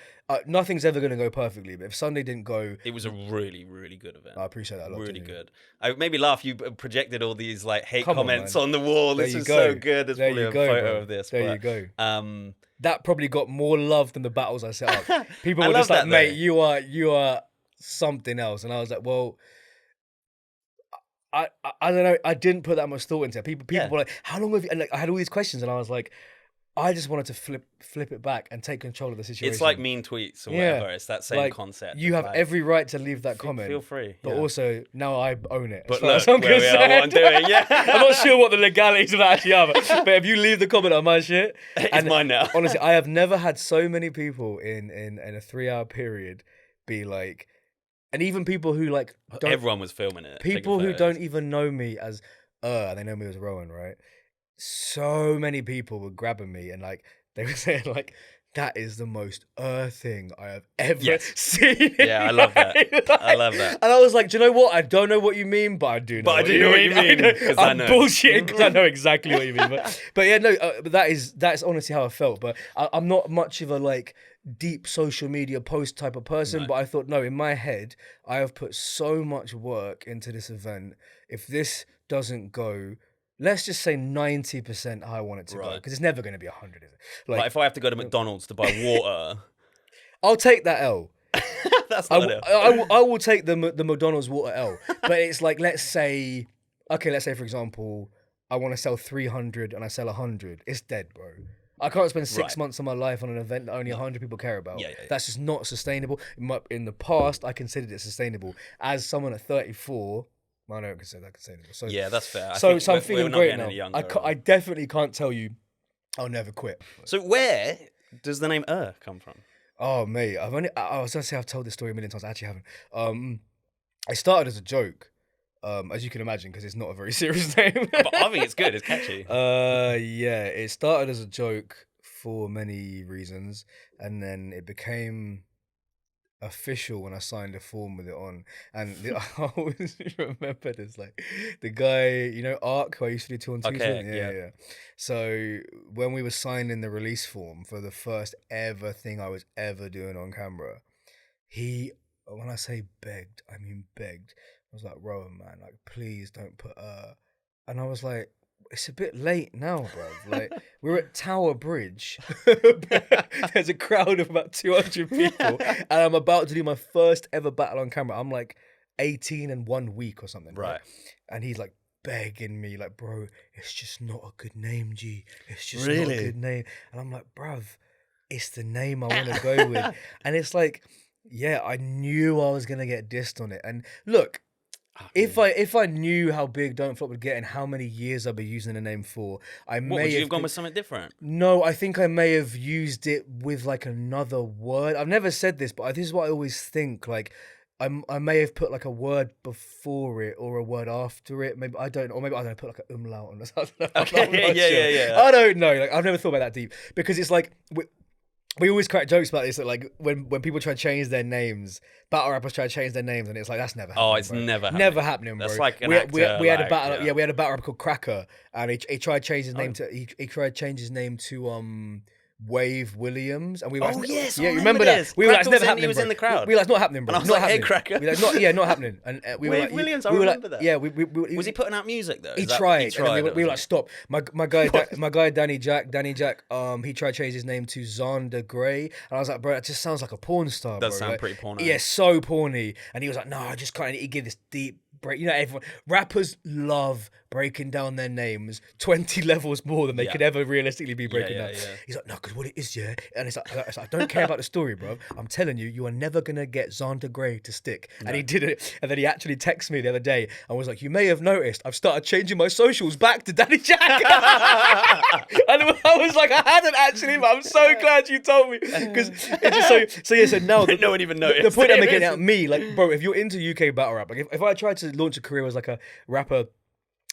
nothing's ever going to go perfectly. But if Sunday didn't go... It was a really, really good event. I appreciate that a lot. Really good. I made me laugh. You projected all these like hate Come on, comments man. on the wall. There This you is go. so good. There's There probably you a go, photo bro. of this. There but, you go. That probably got more love than the battles I set up. People I were love just like, that, mate, though. you are something else. And I was like, well... I don't know. I didn't put that much thought into it. People were like, "How long have you?" And like, I had all these questions, and I was like, I just wanted to flip it back and take control of the situation. It's like mean tweets or whatever. It's that same like, concept. You have like, every right to leave that comment. Feel free. But also now I own it. But as look, far where as we I'm are, what I'm concerned. doing. Yeah. I'm not sure what the legalities of that actually are, but if you leave the comment on my shit, It's mine now. Honestly, I have never had so many people in a 3-hour period be like, and even people who like don't, everyone was filming it. people who don't even know me as they know me as Rowan, right? So many people were grabbing me and like they were saying like, that is the most thing I have ever seen. Yeah, I love that. I love that. And I was like, do you know what? I don't know what you mean, but I do know. But I do know what you mean, 'cause I I'm know. bullshitting because I know exactly what you mean. But yeah, no, but that's honestly how I felt. But I'm not much of a like deep social media post type of person. No. But I thought, no, in my head, I have put so much work into this event. If this doesn't go, let's just say 90% how I want it to go, because it's never going to be 100, is it? Like if I have to go to McDonald's to buy water, I'll take that L. that's I not I will take the McDonald's water L. But it's like, let's say for example, I want to sell 300 and I sell 100. It's dead, bro. I can't spend 6 months of my life on an event that only 100 people care about. Yeah. That's just not sustainable. In the past, I considered it sustainable. As someone at 34, I don't consider that sustainable. So yeah, that's fair. So I'm feeling great now. Younger, I definitely can't tell you I'll never quit. So where does the name come from? Oh, mate, I was going to say I've told this story a million times. I actually haven't. I started as a joke, as you can imagine, because it's not a very serious name. But I think it's good. It's catchy. Yeah, it started as a joke for many reasons, and then it became official when I signed a form with it on. And I always remember this, like the guy, Ark, who I used to do 2 on 2s Okay, with. yeah. Yeah. So when we were signing the release form for the first ever thing I was ever doing on camera, when I say begged, I mean begged. I was like, Rowan, man, like please don't put and I was like, it's a bit late now, bro. Like, we're at Tower Bridge. There's a crowd of about 200 people, and I'm about to do my first ever battle on camera. I'm like 18 and 1 week or something. Right. And he's like, begging me, like, bro, it's just not a good name, G. It's just Really? not a good name. And I'm like, bruv, it's the name I want to go with. And it's like, yeah, I knew I was gonna get dissed on it. And look, if I knew how big Don't Flop would get and how many years I'd be using the name for, What, would you have gone with something different? No, I think I may have used it with like another word. I've never said this, but this is what I always think. Like, I may have put like a word before it or a word after it. Maybe I don't, or maybe I don't know, put like an umlaut on it. Okay, yeah. I don't know. Like, I've never thought about that deep because it's like we always crack jokes about this. That like when people try to change their names, battle rappers try to change their names, and it's like that's never happening. Oh, it's bro. never happening. Never happening, bro. That's like an we actor, had a like, battle. yeah. We had a battle rapper called Cracker, and he tried to change his name to he tried to change his name to Wave Williams, and we were Oh, like, yes, yeah, I you remember remember that? this. We were like, it's Cracker was never in- happening. he was bro. in the crowd. We were like, it's not happening, bro. And I was Not like, hey, happening. Cracker. We were like, not happening. And we were Wave like, Williams, I we were remember like, that. yeah, Was he putting out music though? He Is that- tried. And then we were like, was stop. My guy, Danny Jack, he tried to change his name to Xander Gray, and I was like, bro, that just sounds like a porn star. Does bro. sound Like, pretty porno. Yeah, so porny. And he was like, no, I just can't. He give this deep break. You know, everyone rappers love breaking down their names 20 levels more than they Yeah. could ever realistically be breaking yeah, down. yeah. He's like, no, because what it is, yeah. And it's like, I don't care about the story, bro. I'm telling you, you are never gonna get Xander Gray to stick. And he did it. And then he actually texted me the other day and was like, you may have noticed I've started changing my socials back to Danny Jack. And I was like, I hadn't actually, but I'm so glad you told me. Because it's just so now No one even noticed. the point I'm making at me, like, bro, if you're into UK battle rap, like if I tried to launch a career as like a rapper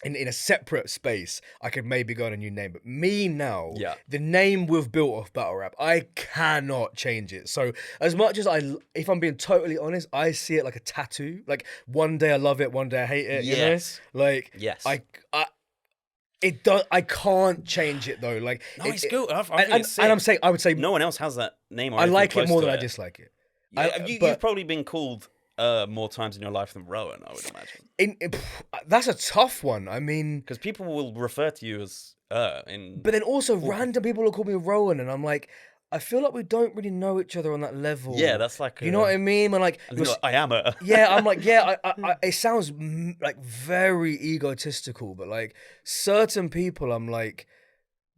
in a separate space, I could maybe go on a new name. But me now, the name we've built off battle rap, I cannot change it. So as much as if I'm being totally honest, I see it like a tattoo. Like one day I love it, one day I hate it. Yes. You know? Like Yes. I can't change it though. Like No, it's good. I think and it's sick. I'm saying, I would say no one else has that name. Or I anything like it close more to than I dislike it. Yeah, but- you've probably been called more times in your life than Rowan, I would imagine. That's a tough one. I mean, Because people will refer to you as in. but then also random people will call me Rowan, and I'm like, I feel like we don't really know each other on that level. Yeah, that's like you know what I mean. And like, I am a. yeah, I'm like, yeah, I it sounds like very egotistical, but like certain people, I'm like,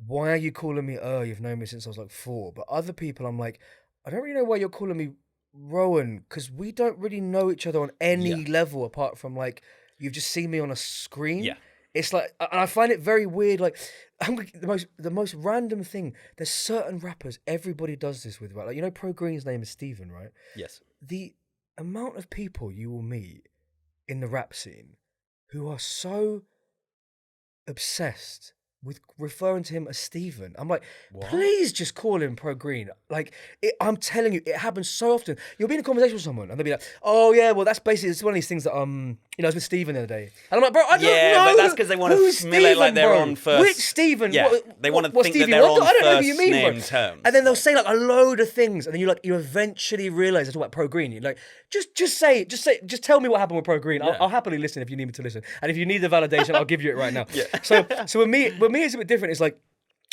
why are you calling me? You've known me since I was like 4. But other people, I'm like, I don't really know why you're calling me Rowan, because we don't really know each other on any level apart from like you've just seen me on a screen. Yeah. It's like, and I find it very weird. Like, the most random thing. There's certain rappers everybody does this with, right? Like, you know, Pro Green's name is Steven, right? Yes. The amount of people you will meet in the rap scene who are so obsessed with referring to him as Steven. I'm like, please just call him Pro Green. Like, I'm telling you, it happens so often. You'll be in a conversation with someone and they'll be like, oh yeah, well that's basically, it's one of these things that, you know, I was with Steven the other day. And I'm like, bro, I don't know. Yeah, but that's because they want to simulate like they're on first. Which Steven? Yeah, they want to think Stevie that they're Wonder? on I don't know who first you mean, name bro. terms. And then they'll say like a load of things, and then you eventually realize they're talking about Pro Green. You're like, just tell me what happened with Pro Green. I'll happily listen if you need me to listen, and if you need the validation, I'll give you it right now. So with me, it's a bit different. It's like,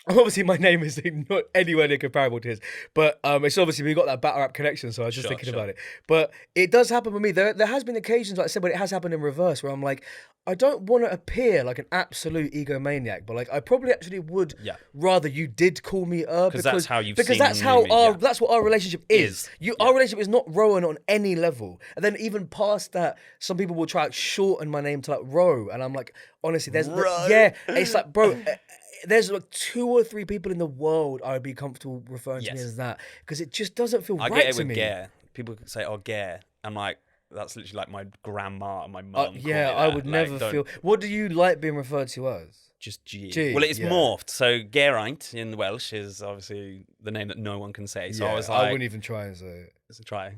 obviously my name is not anywhere near comparable to his, but it's obviously we got that battle rap connection, so I was just thinking about it. But it does happen with me. There has been occasions, like I said, but it has happened in reverse, where I'm like, I don't want to appear like an absolute egomaniac, but like I probably actually would rather you did call me because that's how you've because seen that's me, how that's what our relationship is. Is. Our relationship is not Rowan on any level, and then even past that, some people will try to shorten my name to like Ro, and I'm like, honestly, there's it's like, bro. There's like 2 or 3 people in the world I would be comfortable referring to me as that, because it just doesn't feel right to me. I get it with Gare. People say, "Oh, Gare." I'm like, that's literally like my grandma and my mum. I would never feel. What do you like being referred to as? Just G. Well, it's morphed. So Geraint in Welsh is obviously the name that no one can say. So I was like, I wouldn't even try and say it. Let's try.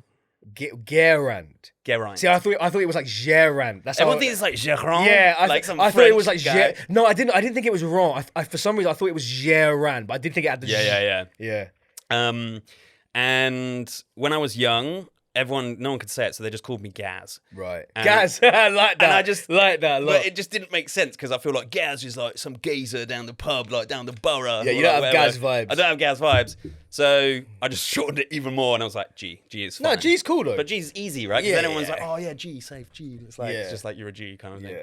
Geraint. See, I thought it was like Geraint. That's everyone thinks it's like Geraint. Yeah, I thought it was like guy. No, I didn't think it was wrong. I for some reason I thought it was Geraint, but I did think it had the Yeah. And when I was young, no one could say it, so they just called me Gaz. Right. Gaz, I like that. And I just like that a lot. But it just didn't make sense because I feel like Gaz is like some geezer down the pub, like down the borough. Yeah, you don't have Gaz vibes. I don't have Gaz vibes. So I just shortened it even more, and I was like, G is fine. No, G's cool though. But G's easy, right? Because then everyone's like, oh yeah, G, safe, G. It's like it's just like you're a G kind of thing.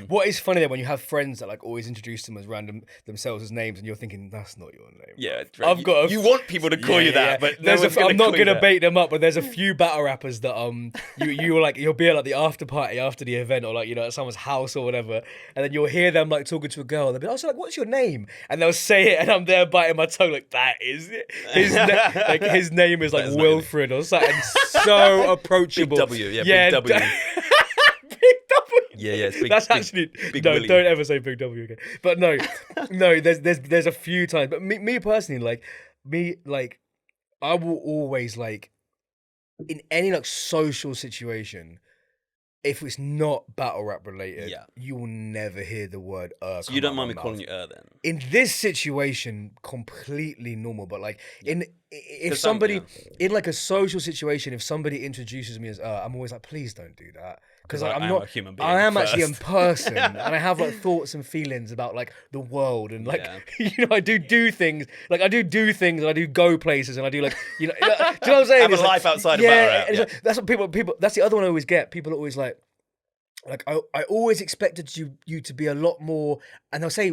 What is funny though when you have friends that like always introduce themselves as names, and you're thinking that's not your name. Yeah, I've got. You want people to call you that, but I'm not gonna bait them up. But there's a few battle rappers that you'll be at like the after party after the event, or like at someone's house or whatever, and then you'll hear them like talking to a girl. And they'll be like, "Oh, so like, what's your name?" And they'll say it, and I'm there biting my tongue like, "That is it." His name is like Wilfred or something so approachable. Big W, Big W. Big W. Yeah, it's big. That's big, actually big no. Willie. Don't ever say Big W again. But no. There's a few times. But me personally, I will always like in any like social situation. If it's not battle rap related, you will never hear the word So you don't mind me calling you then? In this situation, completely normal. But like if somebody in like a social situation, if somebody introduces me as I'm always like, please don't do that. Because I'm not a human being. I am actually a person, and I have like thoughts and feelings about like the world, and like I do things. Like I do things, and I do go places, and I do like do you know what I'm saying? Have a life outside of battle rap. Like, that's what people. That's the other one I always get. People are always like I always expected you to be a lot more, and they'll say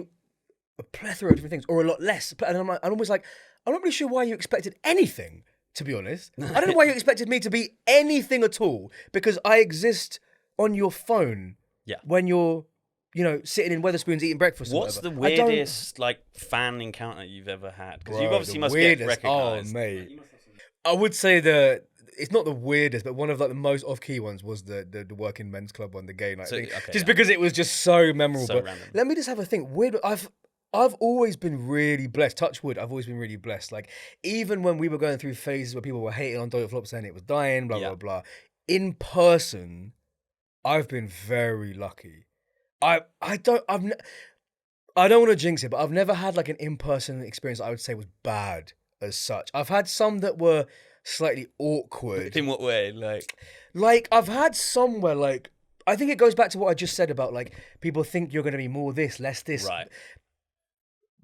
a plethora of different things, or a lot less. And I'm always like, I'm not really sure why you expected anything. To be honest, I don't know why you expected me to be anything at all, because I exist on your phone when you're sitting in Weatherspoons eating breakfast. What's the weirdest like fan encounter you've ever had? Because you obviously must get recognised. Oh mate, I would say it's not the weirdest, but one of like the most off-key ones was the working men's club one, the gay night thing. Because it was just so memorable. So but let me just have a think. Weird. I've always been really blessed. Touch wood. I've always been really blessed. Like even when we were going through phases where people were hating on Don't Flop, saying it was dying, blah blah blah. In person, I've been very lucky. I don't want to jinx it, but I've never had like an in-person experience that I would say was bad as such. I've had some that were slightly awkward. In what way? Like I've had some where like I think it goes back to what I just said about like people think you're going to be more this, less this. Right.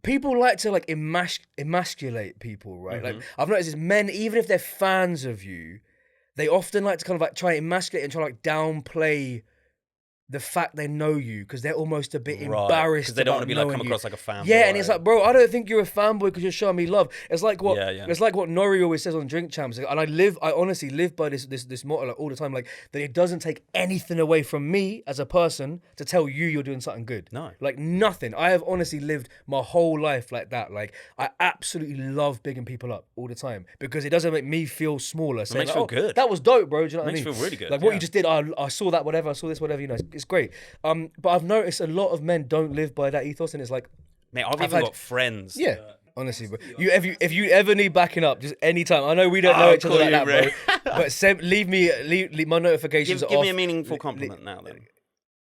People like to like emasculate people, right? Mm-hmm. Like I've noticed this, men, even if they're fans of you, they often like to kind of like try and emasculate and try to like downplay the fact they know you, because they're almost a bit embarrassed because they don't want to be like come across like a fanboy. Yeah, and it's like, bro, I don't think you're a fanboy because you're showing me love. It's like what it's like what Nori always says on Drink Champs, and I honestly live by this motto like all the time, like that it doesn't take anything away from me as a person to tell you you're doing something good. No, like nothing. I have honestly lived my whole life like that. Like I absolutely love bigging people up all the time because it doesn't make me feel smaller. It makes you feel good. That was dope, bro. Do you know what I mean? Makes you feel really good. Like what you just did. I saw that. Whatever. I saw this. Whatever. It's great. But I've noticed a lot of men don't live by that ethos, and it's like, mate, I've even got friends. Yeah, honestly, but if you ever need backing up, just anytime. I know we don't know each other like that, bro. But leave my notifications off. Give me a meaningful compliment now, then.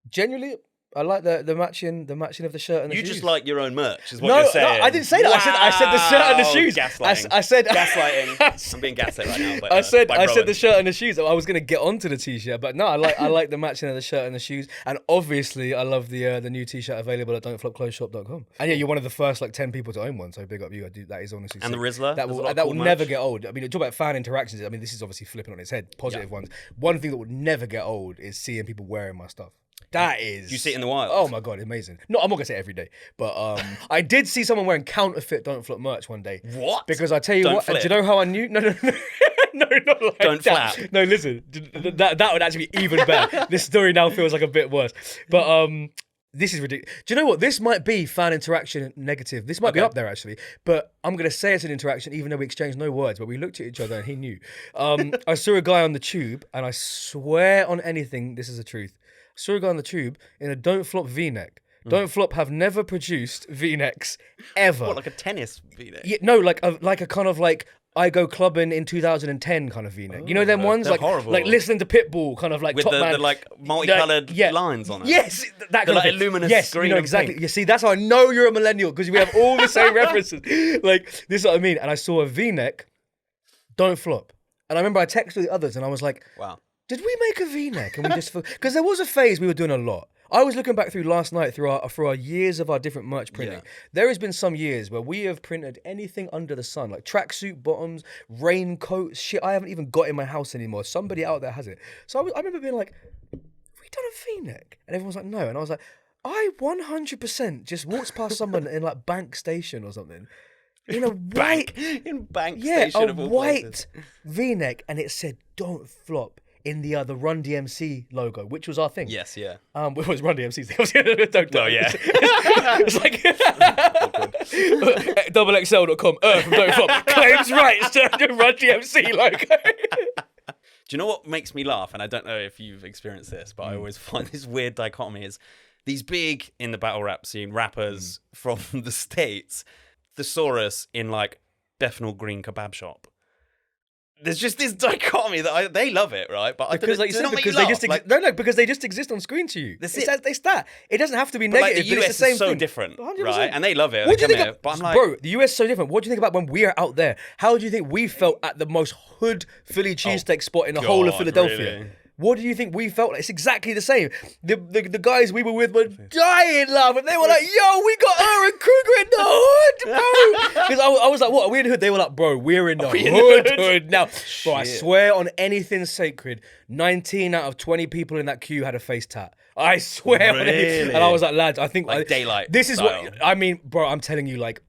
Genuinely, I like the matching of the shirt and the shoes. You just like your own merch, is what you're saying. No, I didn't say that. Wow. I said the shirt and the shoes. Gaslighting. I said gaslighting. I'm being gaslit right now. But, I said Rowan. the shirt and the shoes. I was gonna get onto the t-shirt, but no, I like the matching of the shirt and the shoes, and obviously I love the new t-shirt available at don'tflopclotheshop.com. And yeah, you're one of the first like 10 people to own one, so big up you. That is honestly and sick. the Rizzler. That will never get old. I mean, talk about fan interactions. I mean, this is obviously flipping on its head. Positive ones. One thing that would never get old is seeing people wearing my stuff. That is. You see it in the wild. Oh my god, amazing. No, I'm not gonna say every day, but I did see someone wearing counterfeit Don't Flop merch one day. What? Because I tell you Don't what, flip. do you know how I knew? No, no, not like Don't that. flap. No, listen, that would actually be even better. This story now feels like a bit worse, but this is ridiculous. Do you know what? This might be fan interaction negative. This might be up there actually, but I'm gonna say it's an interaction, even though we exchanged no words. But we looked at each other and he knew. I saw a guy on the tube, and I swear on anything, this is the truth. I saw a guy on the tube in a Don't Flop V-neck. Don't Flop have never produced V-necks ever. What, like a tennis V-neck? Yeah, no, like a kind of like I go clubbing in 2010 kind of V-neck. You know them ones they're like horrible. Like listening to Pitbull, kind of like with top man. the like multicolored lines on it. Yes, that kind like of thing. luminous yes, green you know and exactly. pink. You see, that's how I know you're a millennial, because we have all the same references. Like this is what I mean. And I saw a V-neck, Don't Flop, and I remember I texted the others, and I was like, wow. Did we make a V-neck? And we just because there was a phase we were doing a lot. I was looking back through last night through our years of our different merch printing. Yeah. There has been some years where we have printed anything under the sun, like tracksuit bottoms, raincoats, shit I haven't even got in my house anymore. Somebody out there has it. So I remember being like, have we done a V-neck? And everyone's like, no. And I was like, I 100% just walked past someone in like Bank Station or something. In a white, Station of all white places. V-neck, and it said "Don't flop" in the Run DMC logo, which was our thing. Yes, yeah. It was Run DMC's thing. Don't. No, yeah. It's like XXL.com. From Don't Flop claims rights to the Run DMC logo. Do you know what makes me laugh? And I don't know if you've experienced this, but I always find this weird dichotomy is these big in the battle rap scene rappers from the States, thesaurus in like Bethnal Green kebab shop. There's just this dichotomy that they love it, right? But Because, like you said, because they just because they just exist on screen to you. That's it's it. It's that. It doesn't have to be But negative. like the but US it's the same is so thing. different, 100%. right? And they love it. What do you They think? come here, but I'm like, bro, the US is so different. What do you think about when we are out there? How do you think we felt at the most hood Philly cheesesteak spot in the whole of God, Philadelphia? really? What do you think we felt like? It's exactly the same. The guys we were with were dying love, and they were like, "Yo, we got her and Kruger in the hood, bro." Because I was like, "What? Are we in the hood?" They were like, "Bro, we're in the hood now." Bro, I swear on anything sacred, 19 out of 20 people in that queue had a face tat. I swear on anything. And I was like, lads, I think Like daylight This is style. what I mean, bro. I'm telling you, like.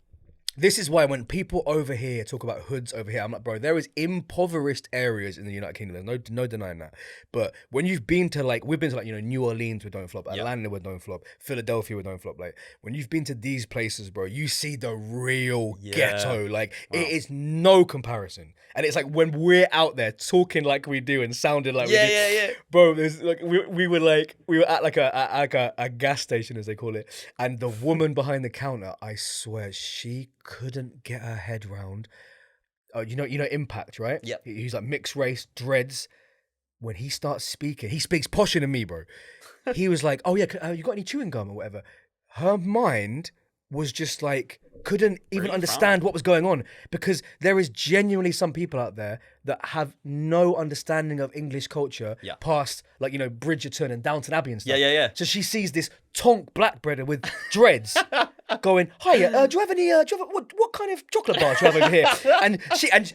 This is why when people over here talk about hoods over here, I'm like, bro, there is impoverished areas in the United Kingdom. There's no denying that. But when you've been to we've been to New Orleans with Don't Flop, Atlanta with Don't Flop, Philadelphia with Don't Flop. Like when you've been to these places, bro, you see the real ghetto. Like it is no comparison. And it's like when we're out there talking like we do and sounding like we do. Yeah. Bro, there's like we were at like a gas station as they call it, and the woman behind the counter, I swear, she couldn't get her head round. Oh, you know Impact, right? Yep. He's like mixed race, dreads. When he starts speaking, he speaks posher than me, bro. He was like, "Oh yeah, you got any chewing gum or whatever?" Her mind was just like couldn't even understand what was going on, because there is genuinely some people out there that have no understanding of English culture past Bridgerton and Downton Abbey and stuff. Yeah. So she sees this tonk black breader with dreads going, "Hiya, do you have any? What kind of chocolate bars do you have over here?" And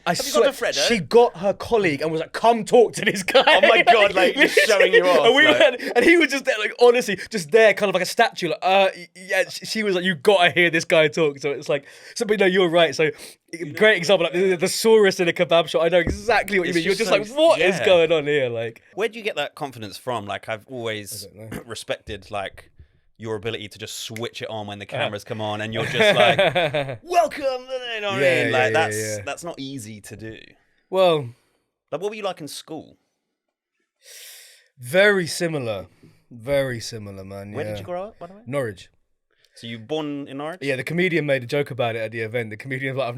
I swear, she got her colleague and was like, "Come talk to this guy." Oh my God, like just showing you off. And he was just there, like honestly, just there, kind of like a statue. Like, yeah. She was like, "You gotta hear this guy talk." So it's like, but no, you're right. So great example, like the thesaurus in a kebab shop. I know exactly what you mean. You're just like, what is going on here? Like, where do you get that confidence from? Like, I've always respected like your ability to just switch it on when the cameras come on, and you're just like, "Welcome." You know what I mean? Like that's not easy to do. Well, like, what were you like in school? Very similar, man. Where did you grow up, by the way? Norwich. So you born in Norwich? Yeah, the comedian made a joke about it at the event. The comedian was like,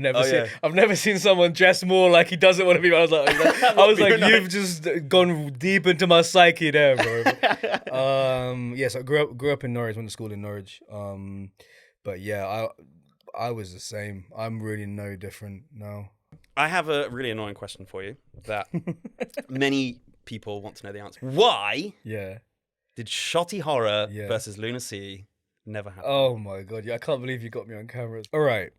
I've never seen someone dress more like he doesn't want to be. I was like, you've just gone deep into my psyche there, bro. Yes, I grew up in Norwich, went to school in Norwich. But yeah, I was the same. I'm really no different now. I have a really annoying question for you that many people want to know the answer. Why did Shotty Horror versus Lunar C never happen? Oh my God, I can't believe you got me on camera. All right.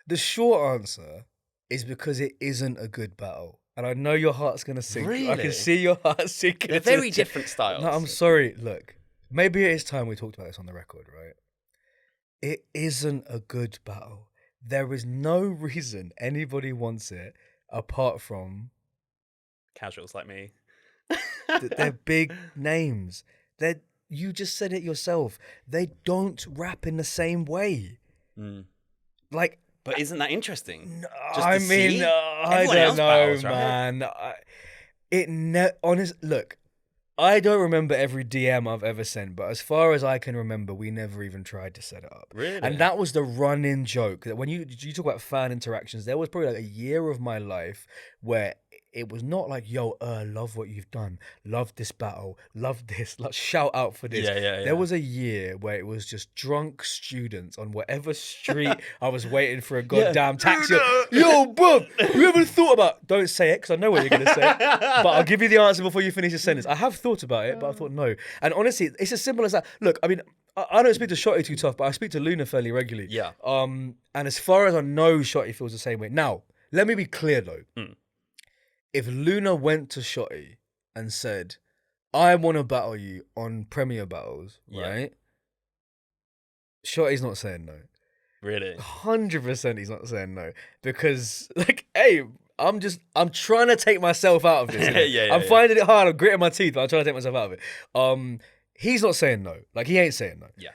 The short answer is because it isn't a good battle. And I know your heart's going to sink. Really? I can see your heart sinking. They're very different styles. No, I'm sorry. Look, maybe it is time we talked about this on the record, right? It isn't a good battle. There is no reason anybody wants it apart from casuals like me. They're big names. You just said it yourself. They don't rap in the same way. Like, but isn't that interesting? I don't know, man. Look, I don't remember every DM I've ever sent, but as far as I can remember, we never even tried to set it up. Really? And that was the run-in joke. That when you talk about fan interactions, there was probably like a year of my life where it was not like, yo, love what you've done, love this battle, love this, like, shout out for this. Yeah. There was a year where it was just drunk students on whatever street I was waiting for a goddamn taxi. Yo, bro, you ever thought about, don't say it because I know what you're going to say, but I'll give you the answer before you finish your sentence. I have thought about it, but I thought no. And honestly, it's as simple as that. Look, I mean, I don't speak to Shotty too tough, but I speak to Luna fairly regularly. Yeah. And as far as I know, Shotty feels the same way. Now, let me be clear though. If Luna went to Shotty and said, I want to battle you on Premier Battles, right? Shotty's not saying no. Really? 100% he's not saying no. Because, like, hey, I'm trying to take myself out of this. I'm finding it hard. I'm gritting my teeth, but I'm trying to take myself out of it. He's not saying no. Like, he ain't saying no. Yeah.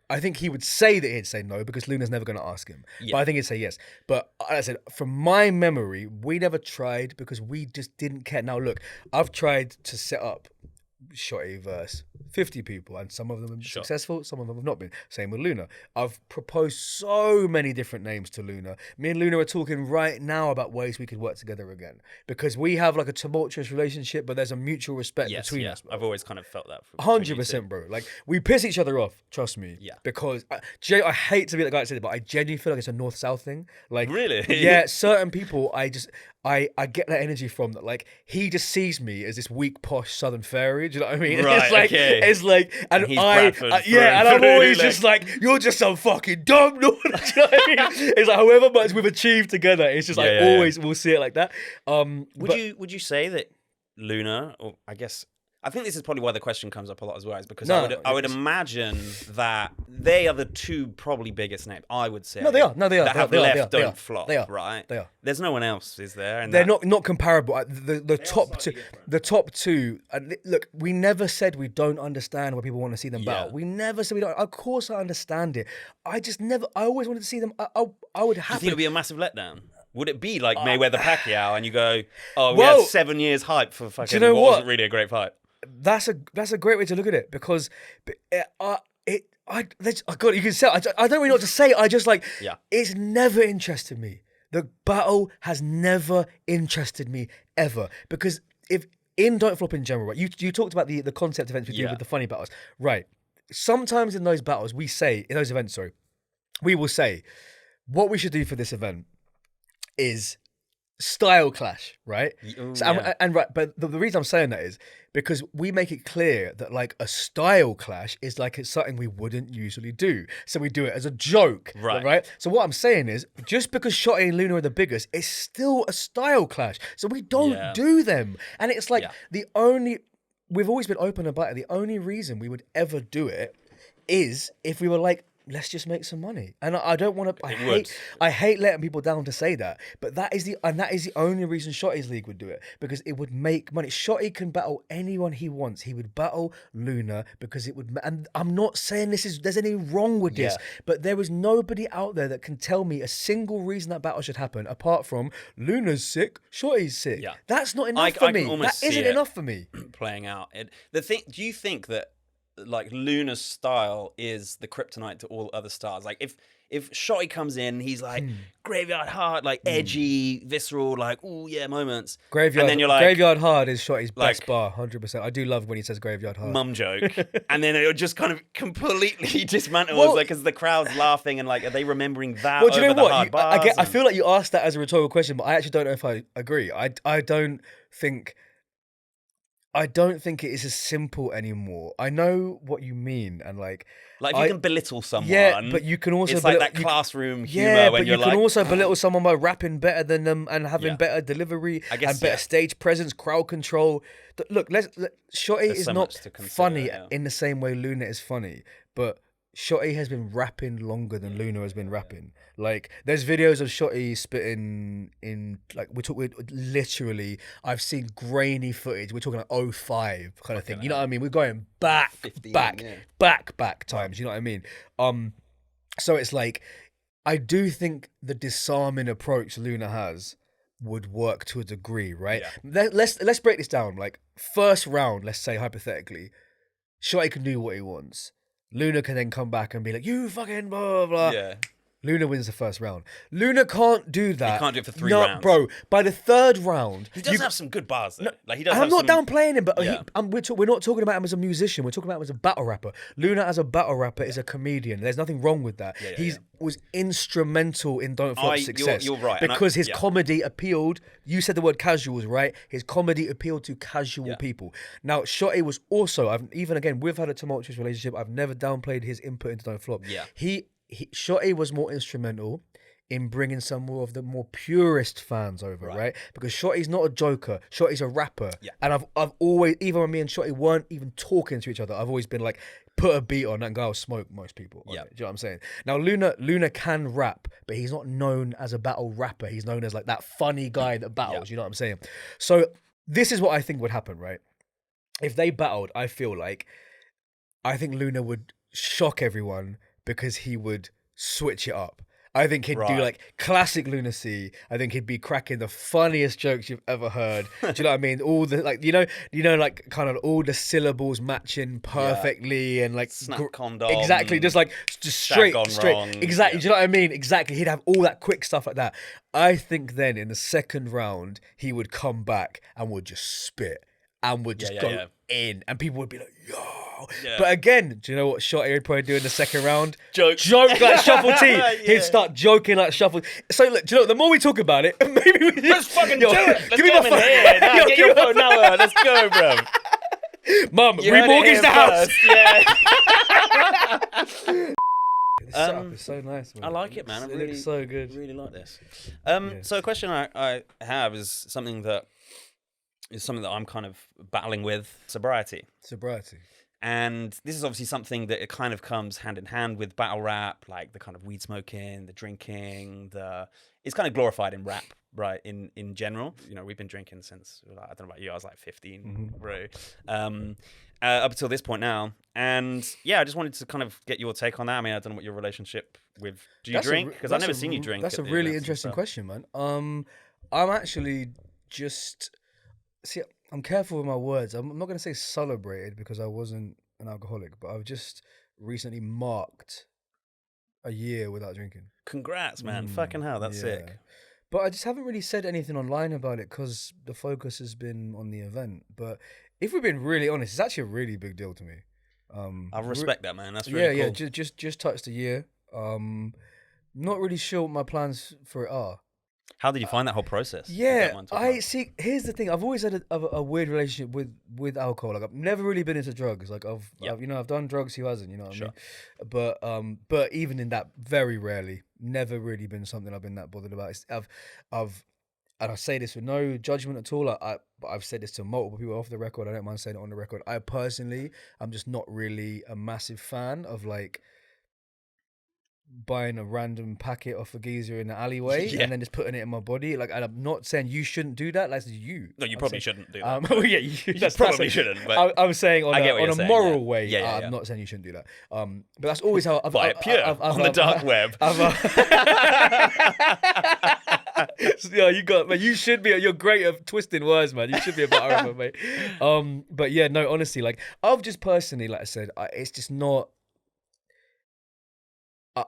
I think he would say that he'd say no because Luna's never going to ask him. Yeah. But I think he'd say yes. But like I said, from my memory, we never tried because we just didn't care. Now, look, I've tried to set up Shotty verse 50 people, and some of them have been successful, some of them have not been. Same with Luna. I've proposed so many different names to Luna. Me and Luna are talking right now about ways we could work together again because we have like a tumultuous relationship, but there's a mutual respect between us. I've always kind of felt that. 100%, bro. Like, we piss each other off, trust me. Yeah. Because I hate to be the guy that said it, but I genuinely feel like it's a north-south thing. Like, really? Yeah, certain people, I get that energy from that. Like, he just sees me as this weak, posh Southern fairy. Do you know what I mean? Right, it's like, okay. and and he's Bradford and I'm always just like, you're just some fucking dumb. Do you know what I mean? It's like, however much we've achieved together, it's just always we'll see it like that. Would you say that Luna, or I think this is probably why the question comes up a lot as well, is because I would imagine that they are the two probably biggest names, I would say. No, they are. That have left they Don't are. Flop, They are. right? They are. There's no one else, is there? And they're not comparable. The top two. Look, we never said we don't understand why people want to see them battle. We never said we don't. Of course, I understand it. I always wanted to see them. I would Do you happily. think it would be a massive letdown? Would it be like Mayweather Pacquiao, and you go, we had 7 years hype for fucking what wasn't really a great fight? That's a great way to look at it because God, you can say I don't really know what to say. I just like it's never interested me. The battle has never interested me ever because if in Don't Flop in general, right? You talked about the concept events we do with the funny battles, right? Sometimes in those battles we will say what we should do for this event is style clash, right? But the reason I'm saying that is because we make it clear that like a style clash is like it's something we wouldn't usually do, so we do it as a joke, right? So what I'm saying is, just because Shotty and Luna are the biggest, it's still a style clash, so we don't do them, and it's like we've always been open about it. The only reason we would ever do it is if we were like, let's just make some money. And I don't want to. I hate letting people down to say that, but that is the only reason Shotty's League would do it, because it would make money. Shotty can battle anyone he wants. He would battle Luna because it would. And I'm not saying there's anything wrong with this, but there is nobody out there that can tell me a single reason that battle should happen apart from Luna's sick, Shotty's sick. Yeah. That's not enough for me. That isn't enough for me. Playing out. Do you think that like Luna's style is the kryptonite to all other stars? Like if Shotty comes in, he's like Graveyard Hard, like edgy, visceral, like moments. Graveyard, and then you're like, Graveyard Hard is Shotty's best bar, 100%. I do love when he says Graveyard Hard. Mum joke, and then it'll just kind of completely dismantle as the crowd's laughing and like, are they remembering that? Well, do you know what? Hard bars I feel like you asked that as a rhetorical question, but I actually don't know if I agree. I don't think it is as simple anymore. I know what you mean, and like if you can belittle someone, but you can also it's like that classroom humor when you're like, you can also belittle someone by rapping better than them and having better delivery and better stage presence, crowd control. Look, Shotty is not funny in the same way Luna is funny, but Shotty has been rapping longer than Luna has been rapping. Like, there's videos of Shotty spitting in, like, we're literally, I've seen grainy footage. We're talking like 05 kind of thing. You know what I mean? We're going back times. You know what I mean? So it's like, I do think the disarming approach Luna has would work to a degree, right? Yeah. Let's break this down. Like, first round, let's say hypothetically, Shotty can do what he wants. Luna can then come back and be like, you fucking blah, blah. Yeah. Luna wins the first round. Luna can't do that. He can't do it for 3 rounds. Bro, by the third round... He does have some good bars, though. He does. I'm not downplaying him, but we're not talking about him as a musician. We're talking about him as a battle rapper. Luna as a battle rapper is a comedian. There's nothing wrong with that. He was instrumental in Don't Flop's success. You're right. Because his comedy appealed... You said the word casuals, right? His comedy appealed to casual people. Now, Shotty was also... we've had a tumultuous relationship. I've never downplayed his input into Don't Flop. Yeah. Shotty was more instrumental in bringing some more of the more purist fans over, right? Because Shotty's not a joker. Shotty's a rapper. Yeah. And I've always, even when me and Shotty weren't even talking to each other, I've always been like, put a beat on that guy will smoke most people. Yeah. Do you know what I'm saying? Now, Lunar can rap, but he's not known as a battle rapper. He's known as like that funny guy that battles. You know what I'm saying? So this is what I think would happen, right? If they battled, I think Lunar would shock everyone because he would switch it up. I think he'd do like classic Lunar C. I think he'd be cracking the funniest jokes you've ever heard. Do you know what I mean? All the like, you know, like kind of all the syllables matching perfectly and like snap condom. Exactly, just straight. Wrong. Exactly. Do you know what I mean? Exactly. He'd have all that quick stuff like that. I think then in the second round he would come back and would just spit and would just go in, and people would be like, yo. Yeah. But again, do you know what Shotty would probably do in the second round? Joke like Shuffle T. He'd start joking like Shuffle. So look, do you know what? The more we talk about it, maybe let's fucking do it. Let's give me my phone. Here. Nah, get your phone now. Let's go, bro. Mum, remortgage the house. Yeah. It's so nice, man. I like it, man. It looks so good. Really like this. So a question I have is something that I'm kind of battling with: sobriety. And this is obviously something that it kind of comes hand in hand with battle rap, like the kind of weed smoking, the drinking, it's kind of glorified in rap, right? In general, you know, we've been drinking since, I don't know about you, I was like 15, bro. Up until this point now. And yeah, I just wanted to kind of get your take on that. I mean, I don't know what your relationship with, do you drink? Because I've never seen you drink. That's a really interesting question, man. I'm actually I'm careful with my words. I'm not going to say celebrated because I wasn't an alcoholic, but I've just recently marked a year without drinking. Congrats, man. Fucking hell, that's sick. But I just haven't really said anything online about it because the focus has been on the event. But if we've been really honest, it's actually a really big deal to me. I respect that, man. That's really cool. Yeah, just touched a year. Not really sure what my plans for it are. How did you find that whole process? Yeah, I see. Here's the thing: I've always had a weird relationship with alcohol. Like I've never really been into drugs. Like I've done drugs. Who hasn't? You know what I mean? But even in that, very rarely. Never really been something I've been that bothered about. And I say this with no judgment at all. I've said this to multiple people off the record. I don't mind saying it on the record. I personally, I'm just not really a massive fan of like buying a random packet off a geezer in the alleyway and then just putting it in my body. Like, and I'm not saying you shouldn't do that. Like, No, you probably shouldn't do that. Well, yeah, you probably shouldn't. But I'm saying on a moral way. I'm not saying you shouldn't do that. But that's always how Buy it pure on the dark web. Yeah, you should be. You're great at twisting words, man. You should be a better rapper, mate. But yeah, no, honestly, like I've just personally, like I said, it's just not.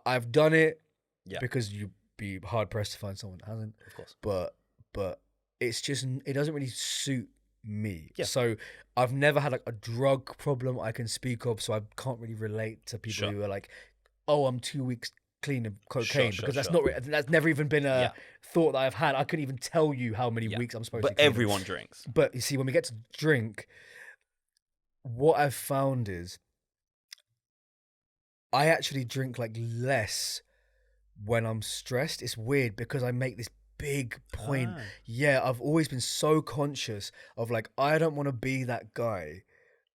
I've done it because you'd be hard pressed to find someone that hasn't, of course. But it's just, it doesn't really suit me. Yeah. So I've never had like a drug problem I can speak of, so I can't really relate to people who are like, oh, I'm 2 weeks clean of cocaine, because that's never even been a thought that I've had. I couldn't even tell you how many weeks I'm supposed to. But everyone drinks. But you see, when we get to drink, what I've found is I actually drink like less when I'm stressed. It's weird because I make this big point. Yeah, I've always been so conscious of like, I don't want to be that guy,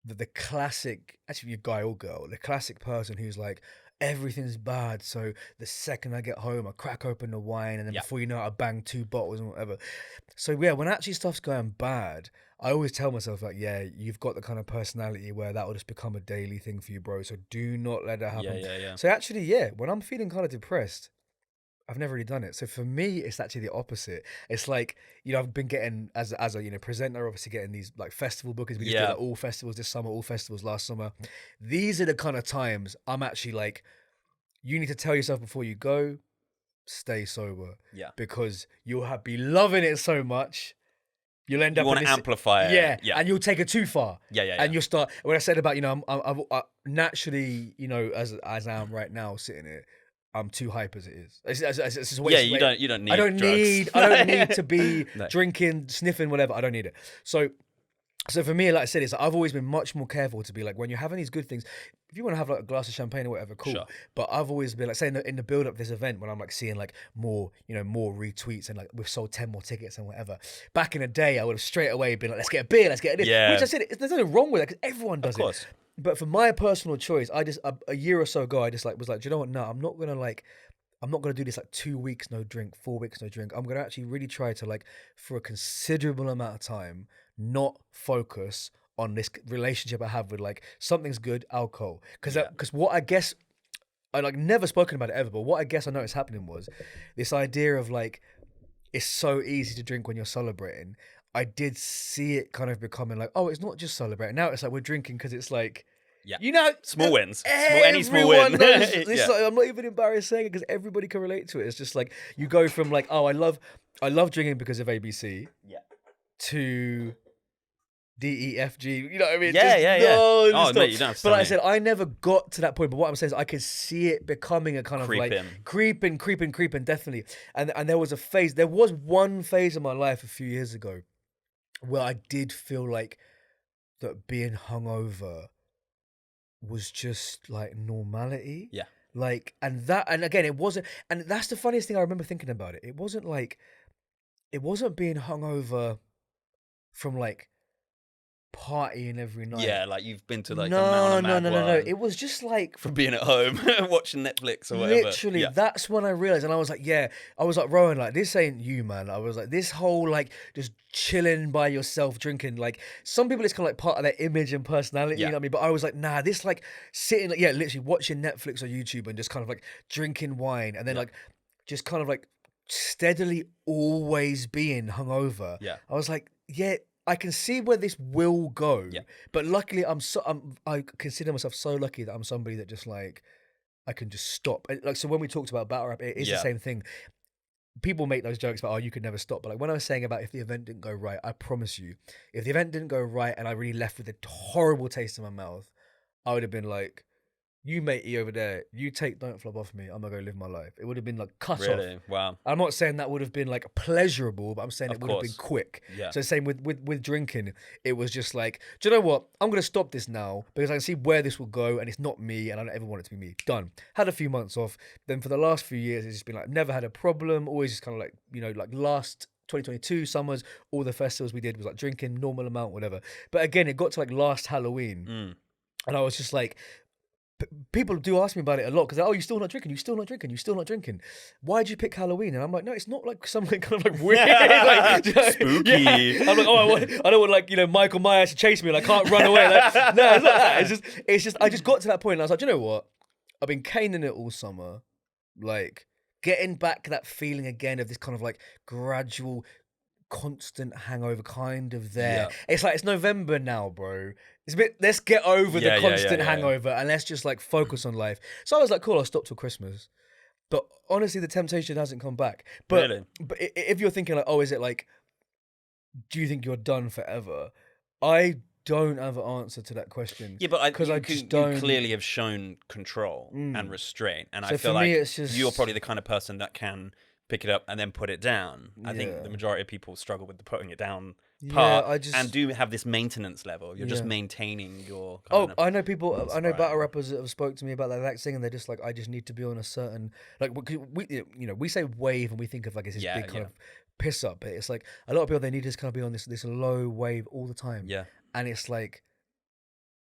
the classic, actually a guy or girl, the classic person who's like, everything's bad, so the second I get home I crack open the wine and then before you know it I bang 2 bottles and whatever. So yeah, when actually stuff's going bad, I always tell myself like, yeah, you've got the kind of personality where that will just become a daily thing for you, bro, so do not let that happen. So actually, when I'm feeling kind of depressed, I've never really done it. So for me, it's actually the opposite. It's like, you know, I've been getting, as a presenter, obviously getting these like festival bookings. We just did like, all festivals this summer, all festivals last summer. These are the kind of times I'm actually like, you need to tell yourself before you go, stay sober. Yeah. Because you'll be loving it so much. You'll end up. You want to amplify it. Yeah. And you'll take it too far. Yeah. And you'll start, when I said about, you know, I'm naturally, you know, as I am right now sitting here, I'm too hype as it is. It's just you don't need. I don't need to be drinking, sniffing, whatever. I don't need it. So So for me, like I said, it's I've always been much more careful to be like, when you're having these good things, if you want to have like a glass of champagne or whatever, cool. Sure. But I've always been like, say in the build up to this event, when I'm like seeing like more retweets and like we've sold 10 more tickets and whatever. Back in the day, I would have straight away been like, let's get a beer, let's get this. Yeah. Which I said, there's nothing wrong with it because everyone does Of course. it. But for my personal choice, I just a year or so ago, I just like was like, do you know what? No, I'm not gonna do this like 2 weeks no drink, 4 weeks no drink. I'm gonna actually really try to like for a considerable amount of time not focus on this relationship I have with like something's good, alcohol. Because what I guess I like never spoken about it ever, but what I guess I noticed happening was this idea of like it's so easy to drink when you're celebrating. I did see it kind of becoming like, oh, it's not just celebrating. Now it's like we're drinking because it's like, you know, small wins. Any small win. Knows, it's like, I'm not even embarrassed saying it because everybody can relate to it. It's just like you go from like, oh, I love drinking because of ABC, to DEFG. You know what I mean? Yeah. No, Oh, mate, you don't have to but tell like I me. said, I never got to that point. But what I'm saying is, I could see it becoming a kind of like creeping, definitely. And there was one phase of my life a few years ago where I did feel like that being hungover was just like normality. Yeah. Like, and again, it wasn't, and that's the funniest thing I remember thinking about it. It wasn't being hungover from like partying every night. Yeah, like you've been to like no. no. It was just like From being at home, watching Netflix or whatever. literally, that's when I realized, and I was like, Rowan, like this ain't you, man. I was like, this whole like just chilling by yourself, drinking. Like some people, it's kind of like part of their image and personality. You know what I mean? But I was like, nah, this like sitting, like, literally watching Netflix or YouTube and just kind of like drinking wine and then like just kind of like steadily always being hungover. Yeah. I was like, I can see where this will go. Yeah. But luckily, I consider myself so lucky that I'm somebody that just like, I can just stop. Like, so when we talked about battle rap, it is the same thing. People make those jokes about, oh, you could never stop. But like when I was saying about if the event didn't go right, I promise you, if the event didn't go right and I really left with a horrible taste in my mouth, I would have been like, you matey over there, you don't flop off me, I'm gonna go live my life. It would have been like cut off. Really? Wow. I'm not saying that would have been like pleasurable, but I'm saying it would have been quick. Yeah. So same with drinking, it was just like, do you know what? I'm gonna stop this now because I can see where this will go, and it's not me, and I don't ever want it to be me. Done. Had a few months off. Then for the last few years, it's just been like never had a problem. Always just kind of like, you know, like last 2022 summers, all the festivals we did was like drinking normal amount, whatever. But again, it got to like last Halloween, and I was just like. People do ask me about it a lot because oh, you're still not drinking, why'd you pick Halloween? And I'm like, no, it's not like something kind of like weird, like, spooky. Yeah. I'm like, oh, I don't want like, you know, Michael Myers to chase me and I can't run away. Like, no, it's not that. It's just I just got to that point and I was like, you know what, I've been caning it all summer, like getting back that feeling again of this kind of like gradual constant hangover kind of there. It's like it's November now, bro. It's a bit, let's get over the constant hangover and let's just like focus on life. So I was like, cool, I'll stop till Christmas. But honestly, the temptation hasn't come back. But really? But if you're thinking like, oh, is it like, do you think you're done forever? I don't have an answer to that question. Yeah, but I just don't. You clearly have shown control and restraint, and so I feel for me, like it's just... you're probably the kind of person that can pick it up and then put it down. I think the majority of people struggle with the putting it down part and do have this maintenance level. You're just maintaining your I know people, I know battle rappers that have spoke to me about that exact thing and they're just like, I just need to be on a certain, like, we you know, we say wave and we think of like it's this big kind of piss up, but it's like a lot of people, they need to just kind of be on this low wave all the time. Yeah. And it's like,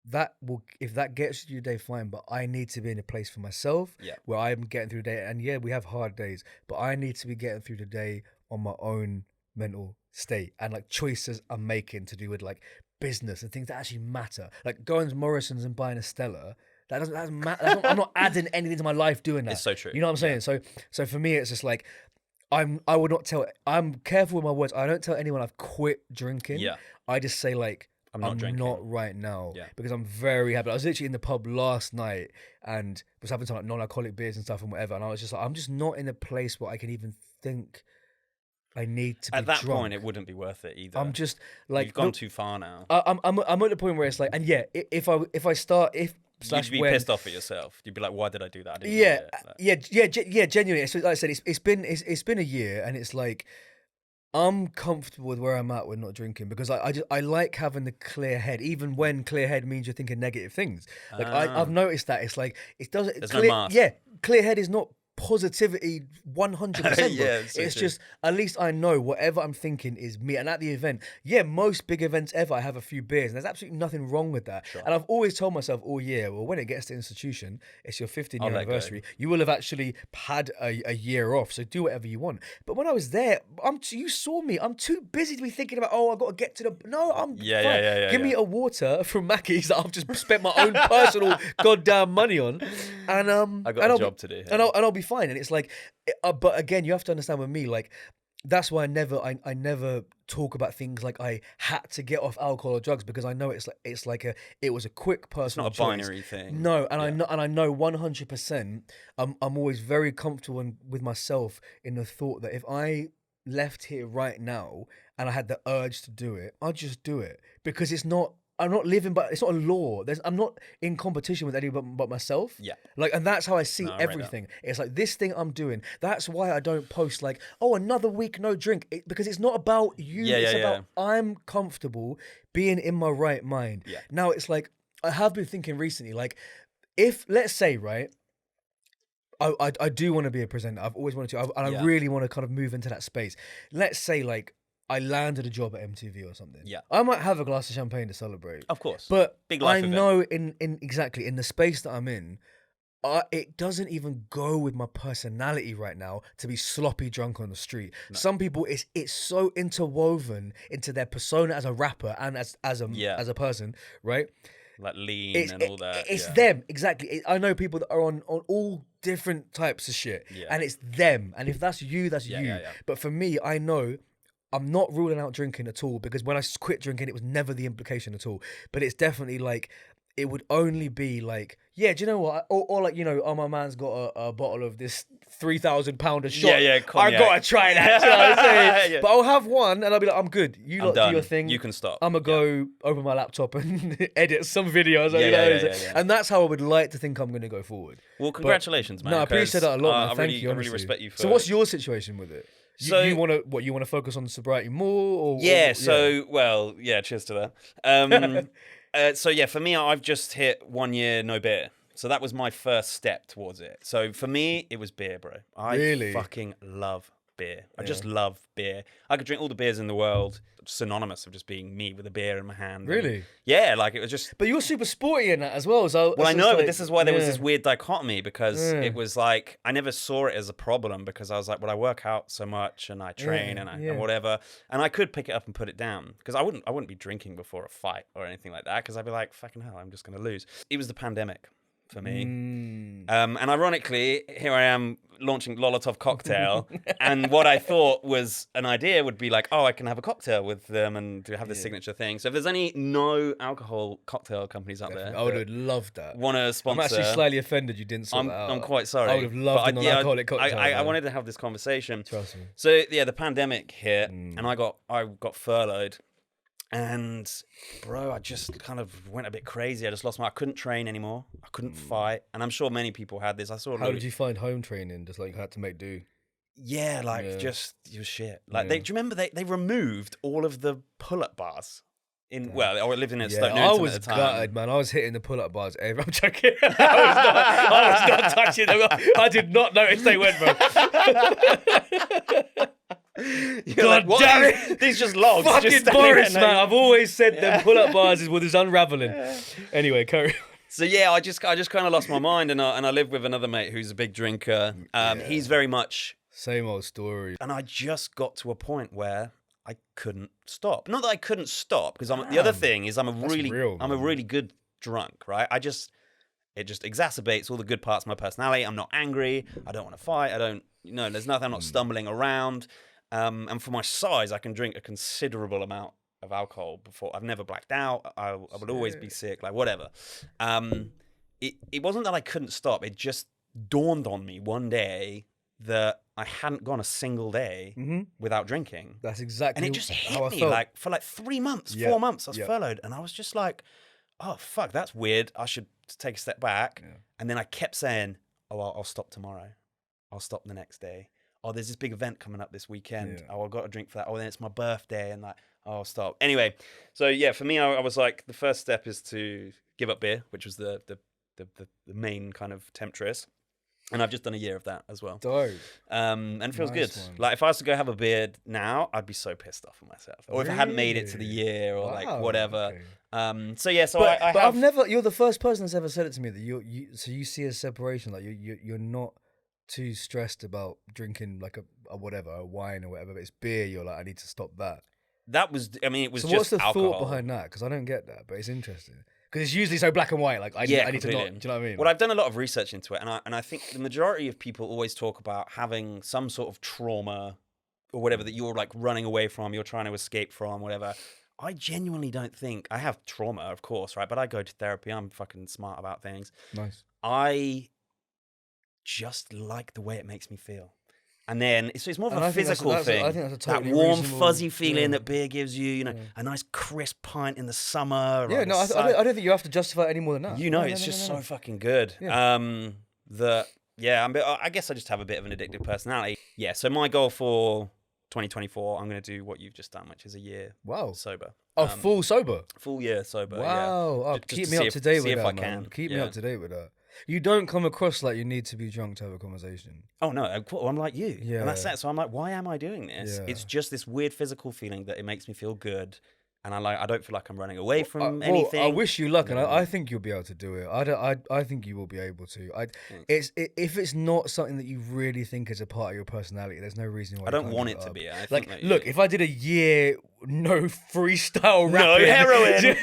that will, if that gets you your day, fine, but I need to be in a place for myself where I'm getting through the day. And we have hard days, but I need to be getting through the day on my own mental state and like choices I'm making to do with like business and things that actually matter, like going to Morrison's and buying a Stella. That doesn't matter. I'm not adding anything to my life doing that. It's so true. You know what I'm saying? So for me, it's just like I would not tell. I'm careful with my words. I don't tell anyone I've quit drinking. Yeah. I just say like, I'm not right now because I'm very happy. I was literally in the pub last night and was having some like non-alcoholic beers and stuff and whatever. And I was just like, I'm just not in a place where I can even think I need to be at that drunk. Point, it wouldn't be worth it either. I'm just like, you've gone too far now. I'm at the point where it's like, and if I start, you'd be pissed off at yourself. You'd be like, why did I do that? I didn't do it. Genuinely. So like I said, it's been a year and it's like, I'm comfortable with where I'm at with not drinking because I like having the clear head, even when clear head means you're thinking negative things. Like I've noticed that it's like it doesn't. There's clear, no mask. Yeah, clear head is not positivity 100%. Yeah, It's so true. just at least I know whatever I'm thinking is me. And at the event, most big events ever, I have a few beers, and there's absolutely nothing wrong with that. And I've always told myself all year, well, when it gets to institution, it's your 15-year let go. anniversary. You will have actually had a year off, so do whatever you want. But when I was there, you saw me. I'm too busy to be thinking about, I've got to get to the. No, I'm fine. Give me a water from Mackey's that I've just spent my own personal goddamn money on, and I got a job to do here. and I'll be fine. And it's like, but again, you have to understand with me, like, that's why I never talk about things like I had to get off alcohol or drugs, because I know it was a quick personal It's not a choice. binary thing. No, and I know 100%. I'm always very comfortable with myself in the thought that if I left here right now and I had the urge to do it, I'd just do it, because I'm not living, but it's not a law. I'm not in competition with anyone but myself. Yeah. Like, and that's how I see No, I rate everything. It's like this thing I'm doing. That's why I don't post like, another week no drink, because it's not about you. It's about I'm comfortable being in my right mind. Yeah. Now it's like I have been thinking recently, like, if let's say, right, I do want to be a presenter. I've always wanted to, and I really want to kind of move into that space. Let's say, like, I landed a job at MTV or something. Yeah. I might have a glass of champagne to celebrate. Of course. But Big life I event. know in exactly in the space that I'm in, it doesn't even go with my personality right now to be sloppy drunk on the street. No. Some people, it's so interwoven into their persona as a rapper and as a person, right? Like lean and all that. It's them, exactly. I know people that are on all different types of shit, and it's them. And if that's you, that's you. Yeah. But for me, I know I'm not ruling out drinking at all, because when I quit drinking, it was never the implication at all. But it's definitely like, it would only be like, do you know what? Or like, my man's got a bottle of this 3,000 pounder shot. Yeah, I gotta try that. You know what I'm saying? Yeah. But I'll have one and I'll be like, I'm good. You lot do your thing. You can stop. I'm gonna go open my laptop and edit some videos. Yeah. And that's how I would like to think I'm gonna go forward. Well, congratulations, man. No, I appreciate that a lot, man. Thank you. I really respect you for. So what's your situation with it? So you want to focus on sobriety more? Cheers to that. So for me, I've just hit 1 year no beer. So that was my first step towards it. So for me, it was beer, bro. I fucking love beer. I just love beer. I could drink all the beers in the world, synonymous of just being me with a beer in my hand. Really? Like it was just. But you're super sporty in that as well. So well, I know, but this is why there was this weird dichotomy, because it was like I never saw it as a problem, because I was like, well, I work out so much and I train and whatever, and I could pick it up and put it down, because I wouldn't be drinking before a fight or anything like that, because I'd be like, fucking hell, I'm just gonna lose. It was the pandemic for me. And ironically, here I am launching Lolotov cocktail, and what I thought was an idea would be like, I can have a cocktail with them and to have this signature thing. So if there's any no alcohol cocktail companies out there, I would have loved that. Want to sponsor? I'm actually slightly offended you didn't sort that out. I'm quite sorry. I would have loved a non-alcoholic cocktail. I wanted to have this conversation. Trust me. So the pandemic hit, and I got furloughed. And bro, I just kind of went a bit crazy. I just lost I couldn't train anymore. I couldn't fight. And I'm sure many people had this. How did you find home training? Just like you had to make do? Yeah, just your shit. Like do you remember they removed all of the pull-up bars? I lived in Stoke Newington I was at the time. gutted, man. I was hitting the pull-up bars. I'm joking. I was not touching them. I did not notice they went, bro. God like, damn it! These just logs. Fucking just Boris, man. I've always said them pull-up bars is what is unraveling. Anyway, carry on. So I just kind of lost my mind, and I live with another mate who's a big drinker. He's very much same old story. And I just got to a point where I couldn't stop. Not that I couldn't stop, because the other thing is I'm a really good drunk, right? It just exacerbates all the good parts of my personality. I'm not angry. I don't want to fight. There's nothing. I'm not stumbling around. And for my size, I can drink a considerable amount of alcohol before. I've never blacked out. I would always be sick, like whatever. It wasn't that I couldn't stop. It just dawned on me one day that I hadn't gone a single day without drinking. That's exactly. And it just hit me like for like 3 months, 4 months. I was furloughed, and I was just like, "Oh fuck, that's weird. I should take a step back." Yeah. And then I kept saying, "Oh, I'll stop tomorrow. I'll stop the next day. oh, there's this big event coming up this weekend. Yeah. Oh, I've got a drink for that. Oh, then it's my birthday, and like, oh, I'll stop. Anyway, so yeah, for me, I was like, the first step is to give up beer, which was the main kind of temptress. And I've just done a year of that as well. Dope. And it feels Nice good. one. Like if I was to go have a beer now, I'd be so pissed off at myself. Or if I hadn't made it to the year or like Wow, whatever. okay. So yeah, so But I have... I've never. You're the first person that's ever said it to me that so you see a separation, like you're not too stressed about drinking like a whatever, a wine or whatever. But it's beer. You're like, I need to stop that. That was, I mean, it was So just what's the alcohol. thought behind that? Because I don't get that, but it's interesting. Because it's usually so black and white. Like I need to not. Do completely. you know what I mean? Well, I've done a lot of research into it, and I think the majority of people always talk about having some sort of trauma or whatever that you're like running away from, you're trying to escape from, whatever. I genuinely don't think I have trauma, of course, right? But I go to therapy. I'm fucking smart about things. Nice. I just like the way it makes me feel. And then it's more of And a I think physical that's thing. I think that's a totally that warm, reasonable- fuzzy feeling yeah. that beer gives you, you know, a nice crisp pint in the summer. Yeah, or no, the I don't think you have to justify it any more than that. You know, No, it's no, just no, no. so fucking good. Yeah. I guess I just have a bit of an addictive personality. Yeah, so my goal for 2024, I'm going to do what you've just done, which is a year Wow. sober. Oh, full sober. Full year sober. Wow. Yeah. Oh, Just keep to me see up if- to date see with if that, I man. can. Keep me Yeah. up to date with that. You don't come across like you need to be drunk to have a conversation. Oh no, I'm like you. Yeah. And that's it. So I'm like, why am I doing this? Yeah. It's just this weird physical feeling that it makes me feel good. And I don't feel like I'm running away from Well, anything. I wish you luck, and Yeah. I think you'll be able to do it. I think you will be able to. If it's not something that you really think is a part of your personality, there's no reason why. I you don't can't want give it to up. be. I think Like, that look, if I did a year no freestyle No rapping, heroin.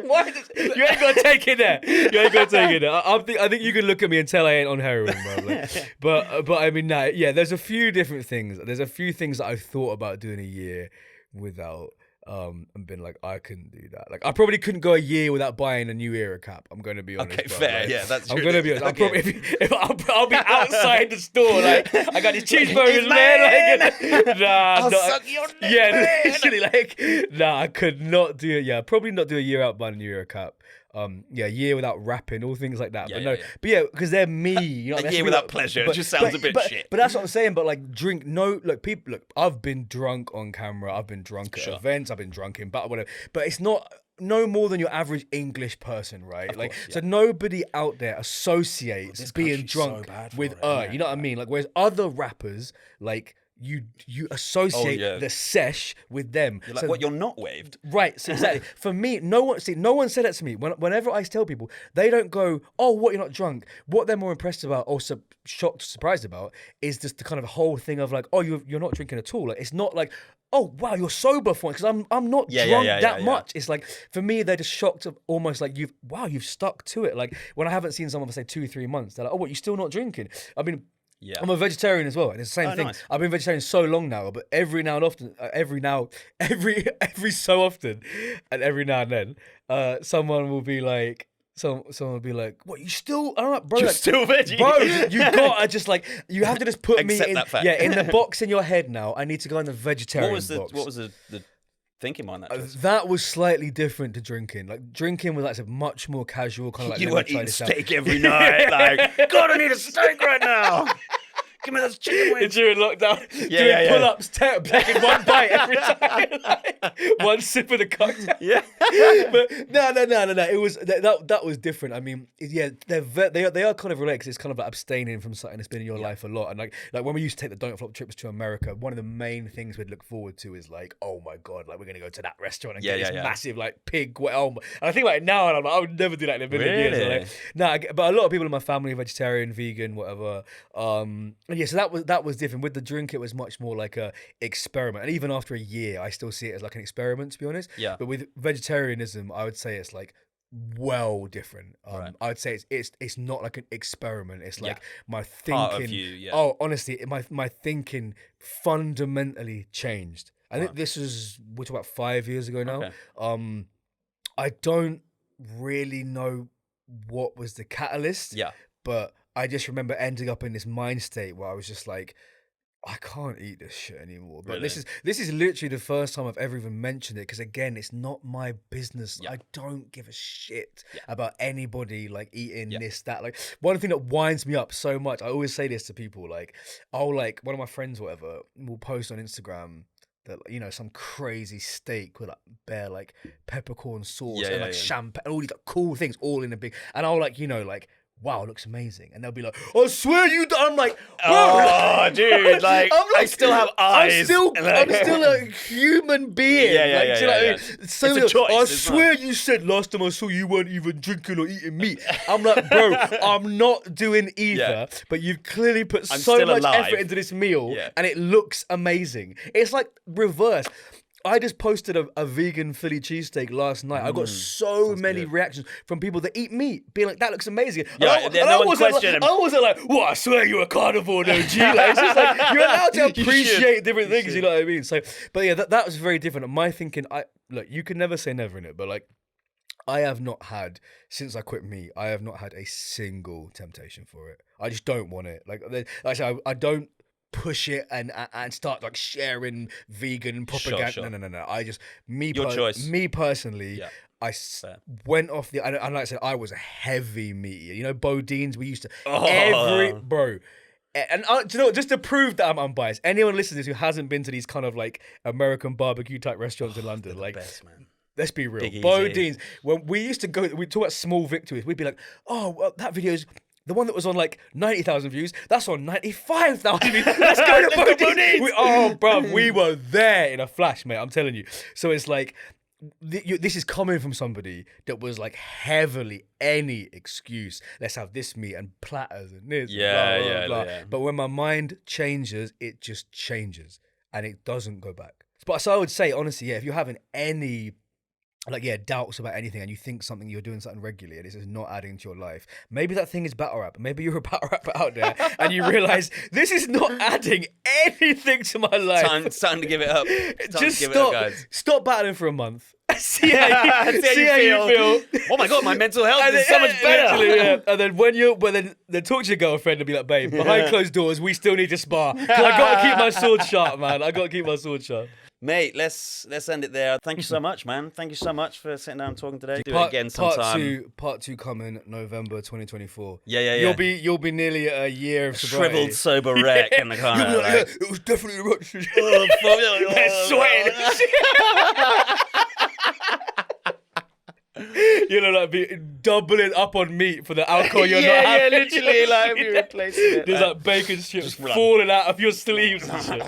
Why you ain't gonna take it there. You ain't gonna take it there. I think you can look at me and tell I ain't on heroin, bro. Like, but I mean, nah, yeah. There's a few different things. There's a few things that I thought about doing a year without. And been like, I couldn't do that. Like, I probably couldn't go a year without buying a new Eurgh cap. I'm going to be honest. Okay, bro. fair. Like, Yeah, that's I'm true. going to be honest. Okay. I'll be outside the store. Like, I got these cheeseburgers, man. Like, nah, I'll no, suck your neck, yeah, man. literally, like, nah, I could not do it. Yeah, probably not do a year out buying a new Eurgh cap. Yeah, year without rapping, all things like that. Yeah, but yeah, no, yeah. but yeah, because they're me. You know, A that's year me, without like, pleasure, it just sounds a bit shit. But that's what I'm saying. But like, drink. No, look, people. Look, I've been drunk on camera. I've been drunk at Sure. events. I've been drunk in battle, whatever. But it's not no more than your average English person, right? Of Like, course, yeah. so nobody out there associates This being country's so drunk bad for with it, isn't it? You know what I mean? Like, whereas other rappers, like. You associate Oh, yeah. the sesh with them. You're like, So what? You're not waved. Right, so exactly. For me, no one said that to me. Whenever I tell people, they don't go, "Oh, what? You're not drunk." What they're more impressed about, or shocked, surprised about, is just the kind of whole thing of like, "Oh, you're not drinking at all." Like, it's not like, "Oh, wow, you're sober for it," because I'm not drunk that much. It's like, for me, they're just shocked of almost like you've stuck to it. Like when I haven't seen someone for say 2-3 months, they're like, "Oh, what? You still not drinking?" I mean. Yeah. I'm a vegetarian as well, and it's the same thing. Nice. I've been vegetarian so long now, but every so often, and every now and then, someone will be like, someone will be like, "What? You still?" I'm like, "Bro, You're like, still veggie. bro, you gotta just like, you have to just put me Accept in, that fact. yeah, in the box in your head now. I need to go in the vegetarian box." What was the thinking behind that? choice? That was slightly different to drinking. Like drinking was like a much more casual kind of like. You let me weren't try eating this out. steak every night. Like, God, I need a steak right now. Give me those chicken wings. During lockdown, doing yeah. pull-ups, taking one bite every time, like, one sip of the cocktail. Yeah. But no. It was that was different. I mean, yeah, they are kind of related 'cause it's kind of like abstaining from something that's been in your life a lot. And like when we used to take the Don't Flop trips to America, one of the main things we'd look forward to is like, oh my god, like we're gonna go to that restaurant and get this massive like pig. And I think like now, and I'm like, I would never do that in a million years. Really? Like, but a lot of people in my family are vegetarian, vegan, whatever. And yeah, so that was different. With the drink, it was much more like a experiment. And even after a year, I still see it as like an experiment, to be honest. Yeah. But with vegetarianism, I would say it's like well different. Right. I would say it's not like an experiment. It's like my Part thinking. of you, yeah. Oh, honestly, my thinking fundamentally changed. I think this was, we're talking about 5 years ago now. Okay. I don't really know what was the catalyst. Yeah. But I just remember ending up in this mind state where I was just like, I can't eat this shit anymore. But Really? this is literally the first time I've ever even mentioned it, because again, it's not my business. Yeah. I don't give a shit Yeah. about anybody like eating Yeah. this, that. Like, one thing that winds me up so much, I always say this to people, like, I'll like one of my friends or whatever will post on Instagram that, you know, some crazy steak with like bare like peppercorn sauce Yeah, and yeah, like yeah. champagne, all these like, cool things all in a big, and I'll like, you know, like, wow, it looks amazing. And they'll be like, I swear you do. I'm like, bro. Oh, dude, like, I still have eyes. I'm still a human being. Yeah, yeah, like, yeah, do you know yeah, what I mean? yeah. So It's a choice, I it's swear you said last time I saw you weren't even drinking or eating meat. I'm like, bro, I'm not doing either. Yeah. But you've clearly put I'm so still much alive. effort into this meal, Yeah. and it looks amazing. It's like reverse. I just posted a vegan Philly cheesesteak last night. I got so many good. reactions from people that eat meat, being like, "That looks amazing." Yeah, and no one wasn't questioned him. I wasn't like, "What? I swear you're a carnivore, no G." Like, it's just like you're allowed to You should. appreciate different You things. should. You know what I mean? So, but yeah, that was very different. My thinking, look, you can never say never in it, but like, I have not had, since I quit meat, I have not had a single temptation for it. I just don't want it. Like I said, I don't push it and start like sharing vegan propaganda. Sure. No. I just Your choice. Me personally, Yeah. I went off the, and like I said, I was a heavy meat eater. You know, Bodines, we used to Oh. bro. And do you know what? Just to prove that I'm unbiased, anyone listening to this who hasn't been to these kind of like American barbecue type restaurants in London, like, Best, man. let's be real. Big Easy. Bodines, when we used to go, we talk about small victories. We'd be like, oh, well, that video's the one that was on like 90,000 views. That's on 95,000 views. Let's go to Bodines. Bro, we were there in a flash, mate. I'm telling you. So it's like, this is coming from somebody that was like heavily any excuse. Let's have this meat and platters and this. Yeah, blah, blah, yeah, blah. yeah. But when my mind changes, it just changes and it doesn't go back. But so I would say, honestly, yeah, if you're having any doubts about anything and you think you're doing something regularly and it's just not adding to your life, maybe that thing is battle rap. Maybe you're a battle rapper out there and you realize this is not adding anything to my life. It's time to give it up. It's time Just to give it up, stop. guys. Stop battling for a month. See how you feel. Oh my god, my mental health is so much better. Literally, yeah. And then then talk to your girlfriend and be like, babe, behind closed doors, we still need to spar. 'Cause I gotta keep my sword sharp, man. I gotta keep my sword sharp. Mate, let's end it there. Thank you so much, man. Thank you so much for sitting down and talking today. Do it again sometime. Part two coming November 2024. Yeah. You'll be nearly a year of sobriety. Shriveled sober wreck in the car. You'll be like, yeah, it was definitely a rush. Oh, fuck. They're sweating. You know, like be doubling up on meat for the alcohol you're not having. literally, like you're replacing it. There's like bacon strips run. falling out of your sleeves and shit.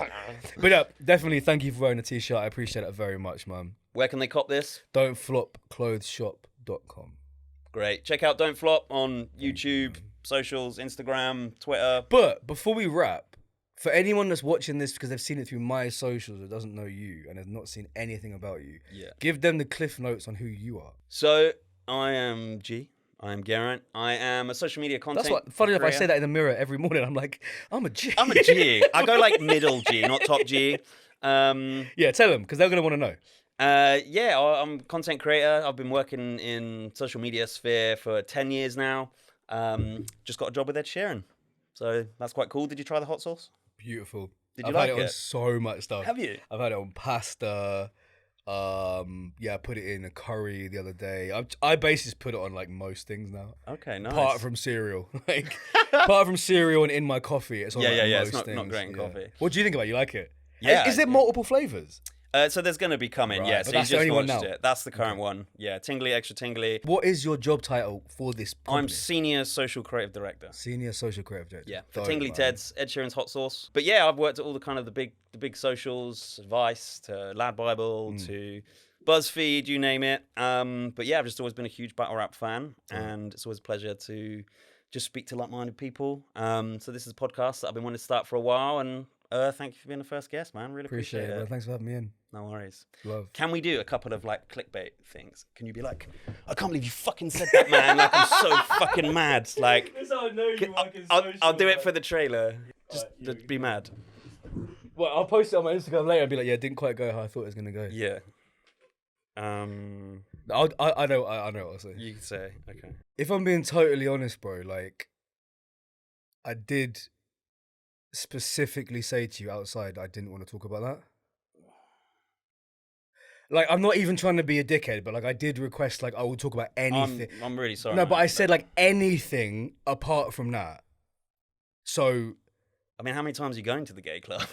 But yeah, definitely thank you for wearing the t-shirt. I appreciate it very much, man. Where can they cop this? Don'tflopclothesshop.com. Great. Check out Don't Flop on YouTube, socials, Instagram, Twitter. But before we wrap, for anyone that's watching this because they've seen it through my socials that doesn't know you and has not seen anything about you, give them the cliff notes on who you are. So, I am G. I am Geraint. I am a social media content That's what, funny enough, I creator. say that in the mirror every morning. I'm like, I'm a G. I'm a G. I go like middle G, not top G. Yeah, tell them, because they're going to want to know. I'm a content creator. I've been working in social media sphere for 10 years now. Just got a job with Ed Sheeran. So that's quite cool. Did you try the hot sauce? Beautiful. Did you I've like had it it? on so much stuff. Have you? I've had it on pasta. I put it in a curry the other day. I basically just put it on like most things now. Okay, nice. Apart from cereal. Like, apart from cereal and in my coffee, it's on Yeah, like yeah, most it's things. not great in coffee. What do you think about it? You like it? Yeah. Is there multiple flavours? So there's going to be coming, Right, yeah. but So that's you the just only one launched now? it. That's the current one. Yeah, tingly, extra tingly. What is your job title for this company? I'm senior social creative director. Senior Social Creative Director. Yeah, for Dope, Tingly man. Ted's, Ed Sheeran's Hot Sauce. But yeah, I've worked at all the kind of the big socials, Vice to Lad Bible to BuzzFeed, you name it. But yeah, I've just always been a huge battle rap fan, and it's always a pleasure to just speak to like-minded people. So this is a podcast that I've been wanting to start for a while, and thank you for being the first guest, man. Really appreciate it. Bro. Thanks for having me in. No worries. Love. Can we do a couple of like clickbait things? Can you be like, I can't believe you fucking said that, man. Like, I'm so fucking mad. Like, That's how I know you work in I'll do it for the trailer. Just be mad. Well, I'll post it on my Instagram later and be like, yeah, it didn't quite go how I thought it was going to go. Yeah. I know what I'll say. You can say, okay. If I'm being totally honest, bro, like, I did specifically say to you outside I didn't want to talk about that? Like, I'm not even trying to be a dickhead, but like I did request like I will talk about anything. I'm really sorry. No, man. but I said like anything apart from that. So I mean, how many times are you going to the gay club?